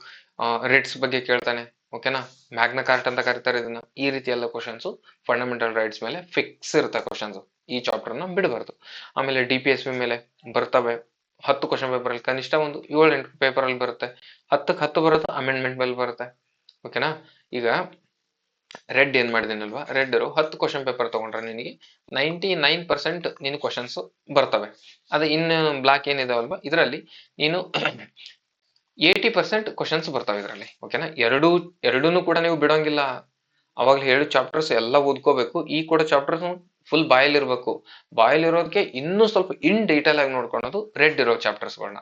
ರಿಟ್ಸ್ ಬಗ್ಗೆ ಕೇಳ್ತಾನೆ. ಓಕೆನಾ? ಮ್ಯಾಗ್ನಾ ಕಾರ್ಟ್ ಅಂತ ಕರೀತಾರೆ ಇದನ್ನ. ಈ ರೀತಿ ಎಲ್ಲ ಕ್ವಶನ್ಸ್ ಫಂಡಮೆಂಟಲ್ ರೈಟ್ಸ್ ಮೇಲೆ ಫಿಕ್ಸ್ ಇರುತ್ತೆ ಕ್ವಶನ್ಸ್, ಈ ಚಾಪ್ಟರ್ ನ ಬಿಡಬಾರ್ದು. ಆಮೇಲೆ DPSP ಮೇಲೆ ಬರ್ತವೆ 10 ಕ್ವಶನ್ ಪೇಪರ್ ಅಲ್ಲಿ, ಕನಿಷ್ಠ ಒಂದು 7-8 ಪೇಪರ್ ಅಲ್ಲಿ ಬರುತ್ತೆ. 10ಕ್ಕೆ 10 ಬರುತ್ತೆ, ಅಮೆಂಡ್ಮೆಂಟ್ ಮೇಲೆ ಬರುತ್ತೆ. ಓಕೆನಾ? ಈಗ ರೆಡ್ ಏನ್ ಮಾಡಿದೀನಲ್ವಾ, ರೆಡ್ 10 ಕ್ವಶನ್ ಪೇಪರ್ ತಗೊಂಡ್ರೆ ನಿನಗೆ 99% ನೀನು ಕ್ವಶನ್ಸ್ ಬರ್ತವೆ. ಅದೇ ಇನ್ನು ಬ್ಲಾಕ್ ಏನಿದಾವಲ್ವಾ ಇದರಲ್ಲಿ ನೀನು 80% ಕ್ವಶನ್ಸ್ ಬರ್ತಾವೆ ಇದರಲ್ಲಿ. ಓಕೆನಾ? ಎರಡೂನು ಕೂಡ ನೀವು ಬಿಡೋಂಗಿಲ್ಲ. ಅವಾಗ್ಲೇ ಹೇಳು ಚಾಪ್ಟರ್ಸ್ ಎಲ್ಲ ಓದ್ಕೋಬೇಕು. ಈ ಕೂಡ ಚಾಪ್ಟರ್ಸ್ ಫುಲ್ ಬಾಯಲ್ಲಿರ್ಬೇಕು. ಬಾಯಲ್ಲಿರೋದಕ್ಕೆ ಇನ್ನೂ ಸ್ವಲ್ಪ ಇನ್ ಡೀಟೇಲ್ ಆಗಿ ನೋಡ್ಕೊಳೋದು ರೆಡ್ ಇರೋ ಚಾಪ್ಟರ್ಸ್ಗಳನ್ನ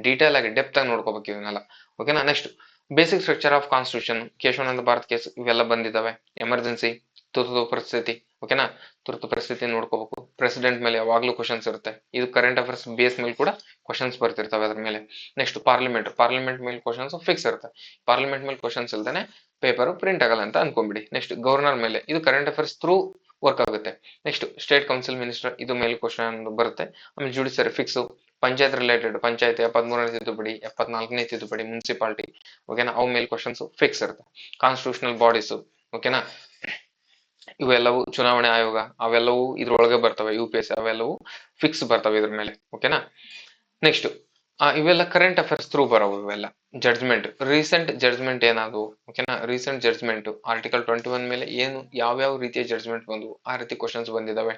ಡೀಟೇಲ್ ಆಗಿ ಡೆಪ್ತ್ ಆಗಿ ನೋಡ್ಕೋಬೇಕು ಇವನ್ನೆಲ್ಲ. ಓಕೆನಾ? Next basic structure of constitution, Kesavananda Bharat case ಇವೆಲ್ಲ ಬಂದಿದ್ದಾವೆ. ಎಮರ್ಜೆನ್ಸಿ, ತುರ್ತು ಪರಿಸ್ಥಿತಿ. ಓಕೆನಾ? ತುರ್ತು ಪರಿಸ್ಥಿತಿ ನೋಡ್ಕೋಬೇಕು. ಪ್ರೆಸಿಡೆಂಟ್ ಮೇಲೆ ಯಾವಾಗ್ಲೂ ಕ್ವಶನ್ಸ್ ಇರುತ್ತೆ. ಇದು ಕರೆಂಟ್ ಅಫೇರ್ಸ್ ಬೇಸ್ ಮೇಲೆ ಕೂಡ ಕ್ವಶನ್ಸ್ ಬರ್ತಿರ್ತವೆ ಅದ್ರ ಮೇಲೆ. ನೆಕ್ಸ್ಟ್ ಪಾರ್ಲಿಮೆಂಟ್ ಮೇಲೆ ಕ್ವಶನ್ಸ್ ಫಿಕ್ಸ್ ಇರುತ್ತೆ. ಪಾರ್ಲಿಮೆಂಟ್ ಮೇಲೆ ಕ್ವಶನ್ಸ್ ಇಲ್ದೇನೆ ಪೇಪರ್ ಪ್ರಿಂಟ್ ಆಗಲ್ಲ ಅಂತ ಅನ್ಕೊಂಬಿಡಿ. ನೆಕ್ಸ್ಟ್ ಗವರ್ನರ್ ಮೇಲೆ ಇದು ಕರೆಂಟ್ ಅಫೇರ್ಸ್ ಥ್ರೂ ವರ್ಕ್ ಆಗುತ್ತೆ. ನೆಕ್ಸ್ಟ್ ಸ್ಟೇಟ್ ಕೌನ್ಸಿಲ್ ಮಿನಿಸ್ಟರ್ ಇದು ಮೇಲೆ ಕ್ವಶನ್ ಬರುತ್ತೆ. ಆಮೇಲೆ judiciary fix, panchayat related, panchayat 73ನೇ ತಿದ್ದುಪಡಿ, 74ನೇ ತಿದ್ದುಪಡಿ, ಮುನ್ಸಿಪಾಲಿಟಿ. ಓಕೆನಾ? ಅವ್ ಮೇಲೆ ಕ್ವಶನ್ಸ್ ಫಿಕ್ಸ್ ಇರುತ್ತೆ. Constitutional bodies. ಓಕೆನಾ? ಇವೆಲ್ಲವೂ ಚುನಾವಣೆ ಆಯೋಗ ಅವೆಲ್ಲವೂ ಇದ್ರೊಳಗೆ ಬರ್ತವೆ. UPSC ಅವೆಲ್ಲವೂ ಫಿಕ್ಸ್ ಬರ್ತವೆ ಇದ್ರ ಮೇಲೆ. ಓಕೆನಾ? ನೆಕ್ಸ್ಟ್ ಇವೆಲ್ಲ ಕರೆಂಟ್ ಅಫೇರ್ಸ್ ಥ್ರೂ ಬರೋವು. ಇವೆಲ್ಲ ಜಡ್ಜ್ಮೆಂಟ್, ರೀಸೆಂಟ್ ಜಡ್ಜ್ಮೆಂಟ್ ಏನಾದವು. ಓಕೆನಾ? ರೀಸೆಂಟ್ ಜಡ್ಜ್ಮೆಂಟ್ ಆರ್ಟಿಕಲ್ 21 ಮೇಲೆ ಏನು ಯಾವ್ಯಾವ ರೀತಿಯ ಜಡ್ಜ್ಮೆಂಟ್ ಬಂದವು, ಆ ರೀತಿ ಕ್ವಶನ್ಸ್ ಬಂದಿದಾವೆ.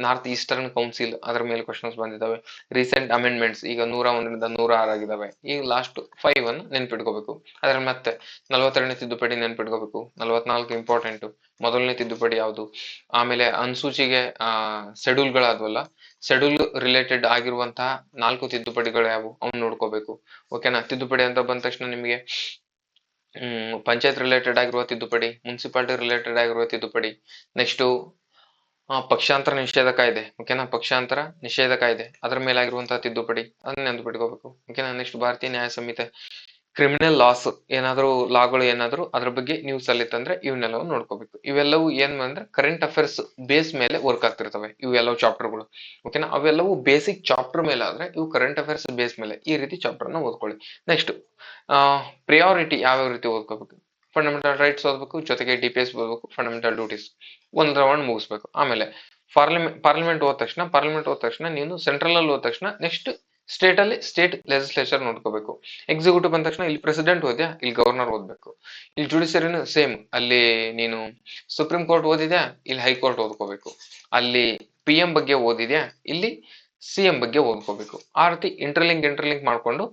ನಾರ್ತ್ ಈಸ್ಟರ್ನ್ ಕೌನ್ಸಿಲ್ ಅದ್ರ ಮೇಲೆ ಕ್ವಶನ್ಸ್ ಬಂದಿದಾವೆ. ರೀಸೆಂಟ್ ಅಮೆಂಡ್ಮೆಂಟ್ಸ್ ಈಗ 101ರಿಂದ 106 ಆಗಿದಾವೆ. ಈಗ ಲಾಸ್ಟ್ 5 ಅನ್ನು ನೆನ್ಪಿಟ್ಕೋಬೇಕು. ಅದ್ರಲ್ಲಿ ಮತ್ತೆ 42ನೇ ತಿದ್ದುಪಡಿ ನೆನ್ಪಿಟ್ಕೋಬೇಕು. 44 ಇಂಪಾರ್ಟೆಂಟ್. ಮೊದಲನೇ ತಿದ್ದುಪಡಿ ಯಾವುದು, ಆಮೇಲೆ ಅನುಸೂಚಿಗೆ ಶೆಡ್ಯೂಲ್ಗಳಾದ್ವಲ್ಲ, ಶೆಡ್ಯೂಲ್ ರಿಲೇಟೆಡ್ ಆಗಿರುವಂತಹ 4 ತಿದ್ದುಪಡಿಗಳು ಯಾವುವು ಅವ್ನು ನೋಡ್ಕೋಬೇಕು. ಓಕೆನಾ? ತಿದ್ದುಪಡಿ ಅಂತ ಬಂದ ತಕ್ಷಣ ನಿಮಗೆ ಪಂಚಾಯತ್ ರಿಲೇಟೆಡ್ ಆಗಿರುವ ತಿದ್ದುಪಡಿ, ಮುನ್ಸಿಪಾಲಿಟಿ ರಿಲೇಟೆಡ್ ಆಗಿರುವ ತಿದ್ದುಪಡಿ, ನೆಕ್ಸ್ಟ್ ಪಕ್ಷಾಂತರ ನಿಷೇಧ ಕಾಯ್ದೆ. ಓಕೆನಾ? ಪಕ್ಷಾಂತರ ನಿಷೇಧ ಕಾಯ್ದೆ ಅದ್ರ ಮೇಲಾಗಿರುವಂತಹ ತಿದ್ದುಪಡಿ, ಅದನ್ನ ನೆನ್ಪಿಟ್ಕೋಬೇಕು. ಓಕೆನಾ? ನೆಕ್ಸ್ಟ್ ಭಾರತೀಯ ನ್ಯಾಯ ಸಂಹಿತೆ, ಕ್ರಿಮಿನಲ್ ಲಾಸ್ ಏನಾದ್ರು ಲಾಗಳು ಏನಾದ್ರು ಅದ್ರ ಬಗ್ಗೆ ನ್ಯೂಸ್ ಅಲ್ಲಿ ಇತ್ತಂದ್ರೆ ಇವನ್ನೆಲ್ಲವೂ ನೋಡ್ಕೋಬೇಕು. ಇವೆಲ್ಲವೂ ಏನ್ ಅಂದ್ರೆ ಕರೆಂಟ್ ಅಫೇರ್ಸ್ ಬೇಸ್ ಮೇಲೆ ವರ್ಕ್ ಆಗ್ತಿರ್ತವೆ ಇವೆಲ್ಲವೂ ಚಾಪ್ಟರ್ಗಳು. ಓಕೆನಾ? ಅವೆಲ್ಲವೂ ಬೇಸಿಕ್ ಚಾಪ್ಟರ್ ಮೇಲೆ ಆದ್ರೆ ಇವು ಕರೆಂಟ್ ಅಫೇರ್ಸ್ ಬೇಸ್ ಮೇಲೆ ಈ ರೀತಿ ಚಾಪ್ಟರ್ ನ ಓದ್ಕೊಳ್ಳಿ. ನೆಕ್ಸ್ಟ್ ಪ್ರಿಯಾರಿಟಿ ಯಾವ್ಯಾವ ರೀತಿ ಓದ್ಕೋಬೇಕು. ಫಂಡಮೆಂಟಲ್ ರೈಟ್ಸ್ ಓದ್ಬೇಕು, ಜೊತೆಗೆ DPS ಓದ್ಬೇಕು, ಫಂಡಮೆಂಟಲ್ ಡ್ಯೂಟೀಸ್ ಒಂದ್ ರೌಂಡ್ ಮುಗಿಸ್ಬೇಕು. ಆಮೇಲೆ ಪಾರ್ಲಿಮೆಂಟ್ ಹೋದ ತಕ್ಷಣ ನೀನು ಸೆಂಟ್ರಲ್ ಅಲ್ಲಿ ಹೋದ ತಕ್ಷಣ ನೆಕ್ಸ್ಟ್ ಸ್ಟೇಟ್ ಅಲ್ಲಿ ಸ್ಟೇಟ್ ಲೆಜಿಸ್ಲೇಚರ್ ನೋಡ್ಕೋಬೇಕು. ಎಕ್ಸಿಕ್ಯೂಟಿವ್ ಬಂದ ತಕ್ಷಣ ಇಲ್ಲಿ ಪ್ರೆಸಿಡೆಂಟ್ ಓದ್ಯಾ, ಇಲ್ಲಿ ಗವರ್ನರ್ ಓದ್ಬೇಕು. ಇಲ್ಲಿ ಜುಡಿಷಿಯರಿನು ಸೇಮ್, ಅಲ್ಲಿ ನೀನು ಸುಪ್ರೀಂ ಕೋರ್ಟ್ ಓದಿದ್ಯಾ, ಇಲ್ಲಿ ಹೈಕೋರ್ಟ್ ಓದ್ಕೋಬೇಕು. ಅಲ್ಲಿ PM ಬಗ್ಗೆ ಓದಿದ್ಯಾ, ಇಲ್ಲಿ CM ಬಗ್ಗೆ ಓದ್ಕೋಬೇಕು. ಆ ರೀತಿ ಇಂಟರ್ಲಿಂಕ್ ಮಾಡ್ಕೊಂಡು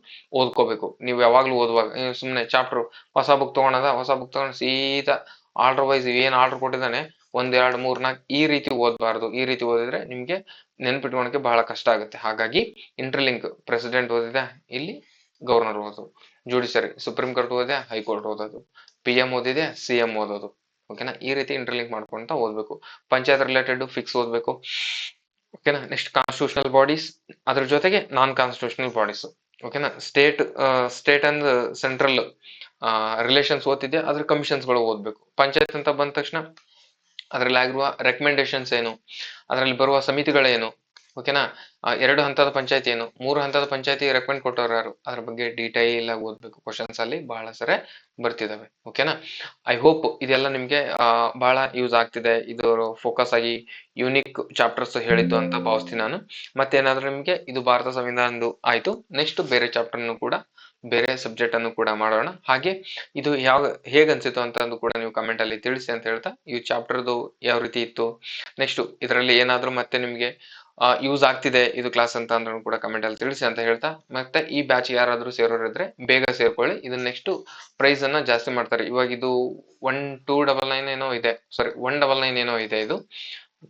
ಓದ್ಕೋಬೇಕು. ನೀವು ಯಾವಾಗ್ಲೂ ಓದುವಾಗ ಸುಮ್ನೆ ಚಾಪ್ಟರ್ ಹೊಸ ಬುಕ್ ತಗೊಂಡು ಸೀದಾ ಆರ್ಡರ್ ವೈಸ್ ಏನ್ ಆರ್ಡರ್ ಕೊಟ್ಟಿದ್ದಾನೆ 1 2 3 4 ಈ ರೀತಿ ಓದಬಾರ್ದು. ಈ ರೀತಿ ಓದಿದ್ರೆ ನಿಮ್ಗೆ ನೆನ್ಪಿಟ್ಕೊಳಕ್ಕೆ ಬಹಳ ಕಷ್ಟ ಆಗುತ್ತೆ. ಹಾಗಾಗಿ ಇಂಟರ್ಲಿಂಕ್, ಪ್ರೆಸಿಡೆಂಟ್ ಓದಿದೆ, ಇಲ್ಲಿ ಗವರ್ನರ್ ಓದೋದು, ಜುಡಿಷಿಯರಿ ಸುಪ್ರೀಂ ಕೋರ್ಟ್ ಓದಿದೆ, ಹೈಕೋರ್ಟ್ ಓದೋದು, PM ಓದಿದೆ, CM ಓದೋದು. ಓಕೆನಾ, ಈ ರೀತಿ ಇಂಟರ್ಲಿಂಕ್ ಮಾಡ್ಕೊಂತ ಓದ್ಬೇಕು. ಪಂಚಾಯತ್ ರಿಲೇಟೆಡ್ ಫಿಕ್ಸ್ ಓದ್ಬೇಕು. ಓಕೆನಾ, ನೆಕ್ಸ್ಟ್ ಕಾನ್ಸ್ಟಿಟ್ಯೂಷನಲ್ ಬಾಡೀಸ್, ಅದ್ರ ಜೊತೆಗೆ ನಾನ್ ಕಾನ್ಸ್ಟಿಟ್ಯೂಷನಲ್ ಬಾಡೀಸ್. ಓಕೆನಾ, ಸ್ಟೇಟ್ ಅಂಡ್ ಸೆಂಟ್ರಲ್ ರಿಲೇಷನ್ಸ್ ಓದ್ತಿದ್ಯಾ, ಅದ್ರ ಕಮಿಷನ್ಸ್ ಗಳು ಓದ್ಬೇಕು. ಪಂಚಾಯತ್ ಅಂತ ಬಂದ ತಕ್ಷಣ ಅದರಲ್ಲಿ ಆಗಿರುವ ರೆಕಮೆಂಡೇಶನ್ಸ್ ಏನು, ಅದರಲ್ಲಿ ಬರುವ ಸಮಿತಿಗಳೇನು, ಓಕೆನಾ, 2 ಹಂತದ ಪಂಚಾಯತಿ ಏನು, 3 ಹಂತದ ಪಂಚಾಯತಿ ರೆಕಮೆಂಡ್ ಕೊಟ್ಟವ್ರು ಯಾರು, ಅದ್ರ ಬಗ್ಗೆ ಡೀಟೈಲ್ ಆಗಿ ಓದ್ಬೇಕು. ಕ್ವಶನ್ಸ್ ಅಲ್ಲಿ ಬಹಳ ಸರಿ ಬರ್ತಿದಾವೆ. ಓಕೆನಾ, ಐ ಹೋಪ್ ಇದೆಲ್ಲ ನಿಮ್ಗೆ ಬಹಳ ಯೂಸ್ ಆಗ್ತಿದೆ. ಇದು ಫೋಕಸ್ ಆಗಿ ಯೂನಿಕ್ ಚಾಪ್ಟರ್ಸ್ ಹೇಳಿದ್ದು ಅಂತ ಭಾವಿಸ್ತೀನಿ ನಾನು. ಮತ್ತೇನಾದ್ರೂ ನಿಮ್ಗೆ ಇದು ಭಾರತ ಸಂವಿಧಾನದ್ದು ಆಯ್ತು, ನೆಕ್ಸ್ಟ್ ಬೇರೆ ಚಾಪ್ಟರ್ನು ಕೂಡ, ಬೇರೆ ಸಬ್ಜೆಕ್ಟ್ ಅನ್ನು ಕೂಡ ಮಾಡೋಣ. ಹಾಗೆ ಇದು ಹೇಗ್ ಅನ್ಸಿತ್ತು ಅಂತ ಕೂಡ ನೀವು ಕಮೆಂಟ್ ಅಲ್ಲಿ ತಿಳಿಸಿ ಅಂತ ಹೇಳ್ತಾ, ಈ ಚಾಪ್ಟರ್ದು ಯಾವ ರೀತಿ ಇತ್ತು, ನೆಕ್ಸ್ಟ್ ಇದರಲ್ಲಿ ಏನಾದ್ರೂ ಮತ್ತೆ ನಿಮ್ಗೆ ಯೂಸ್ ಆಗ್ತಿದೆ ಇದು ಕ್ಲಾಸ್ ಅಂತ ಅಂದ್ರೂ ಕೂಡ ಕಮೆಂಟ್ ಅಲ್ಲಿ ತಿಳಿಸಿ ಅಂತ ಹೇಳ್ತಾ, ಮತ್ತೆ ಈ ಬ್ಯಾಚ್ ಯಾರಾದ್ರೂ ಸೇರೋರಿದ್ರೆ ಬೇಗ ಸೇರ್ಕೊಳ್ಳಿ. ಇದನ್ನ ನೆಕ್ಸ್ಟ್ ಪ್ರೈಸ್ ಅನ್ನ ಜಾಸ್ತಿ ಮಾಡ್ತಾರೆ. ಇವಾಗ ಇದು 1299 ಏನೋ ಇದೆ, ಸಾರಿ 199 ಏನೋ ಇದೆ, ಇದು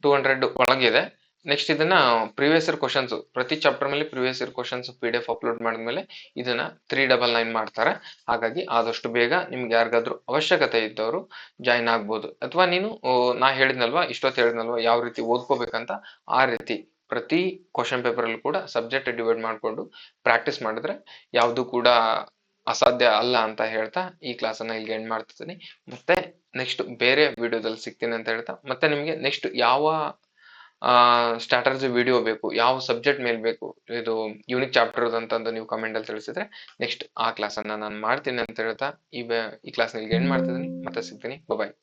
200 ಒಳಗಿದೆ. ನೆಕ್ಸ್ಟ್ ಇದನ್ನ ಪ್ರೀವಿಯಸ್ ಇಯರ್ ಕ್ವಶನ್ಸ್, ಪ್ರತಿ ಚಾಪ್ಟರ್ ಮೇಲೆ previous year questions PDF upload ಮಾಡಿದ್ಮೇಲೆ ಇದನ್ನ 399 ಮಾಡ್ತಾರೆ. ಹಾಗಾಗಿ ಆದಷ್ಟು ಬೇಗ ನಿಮ್ಗೆ ಯಾರಿಗಾದ್ರೂ ಅವಶ್ಯಕತೆ ಇದ್ದವರು ಜಾಯಿನ್ ಆಗ್ಬೋದು. ಅಥವಾ ನೀನು ನಾ ಹೇಳಿದ್ನಲ್ವಾ, ಇಷ್ಟೊತ್ತು ಹೇಳಿದ್ನಲ್ವಾ ಯಾವ ರೀತಿ ಓದ್ಕೋಬೇಕಂತ, ಆ ರೀತಿ ಪ್ರತಿ ಕ್ವಶನ್ ಪೇಪರ್ ಅಲ್ಲಿ ಕೂಡ ಸಬ್ಜೆಕ್ಟ್ ಡಿವೈಡ್ ಮಾಡ್ಕೊಂಡು ಪ್ರಾಕ್ಟೀಸ್ ಮಾಡಿದ್ರೆ ಯಾವುದು ಕೂಡ ಅಸಾಧ್ಯ ಅಲ್ಲ ಅಂತ ಹೇಳ್ತಾ ಈ ಕ್ಲಾಸ್ ಅನ್ನ ಇಲ್ಲಿಗೆ ಎಂಡ್ ಮಾಡ್ತಿದ್ದೀನಿ. ಮತ್ತೆ ನೆಕ್ಸ್ಟ್ ಬೇರೆ ವಿಡಿಯೋದಲ್ಲಿ ಸಿಗ್ತೀನಿ ಅಂತ ಹೇಳ್ತಾ, ಮತ್ತೆ ನಿಮ್ಗೆ ನೆಕ್ಸ್ಟ್ ಯಾವ ಸ್ಟ್ರಾಟಜಿ ವಿಡಿಯೋ ಬೇಕು, ಯಾವ ಸಬ್ಜೆಕ್ಟ್ ಮೇಲೆ ಬೇಕು, ಇದು ಯೂನಿಕ್ ಚಾಪ್ಟರ್ ಅಂತಂದು ನೀವು ಕಮೆಂಟ್ ಅಲ್ಲಿ ತಿಳಿಸಿದ್ರೆ ನೆಕ್ಸ್ಟ್ ಆ ಕ್ಲಾಸ್ ಅನ್ನ ನಾನು ಮಾಡ್ತೀನಿ ಅಂತ ಹೇಳ್ತಾ ಈ ಕ್ಲಾಸ್ ನ ಇಲ್ಲಿಗೆ ಎಂಡ್ ಮಾಡ್ತಿದ್ದೀನಿ. ಮತ್ತೆ ಸಿಗ್ತೀನಿ. ಬಾಯ್.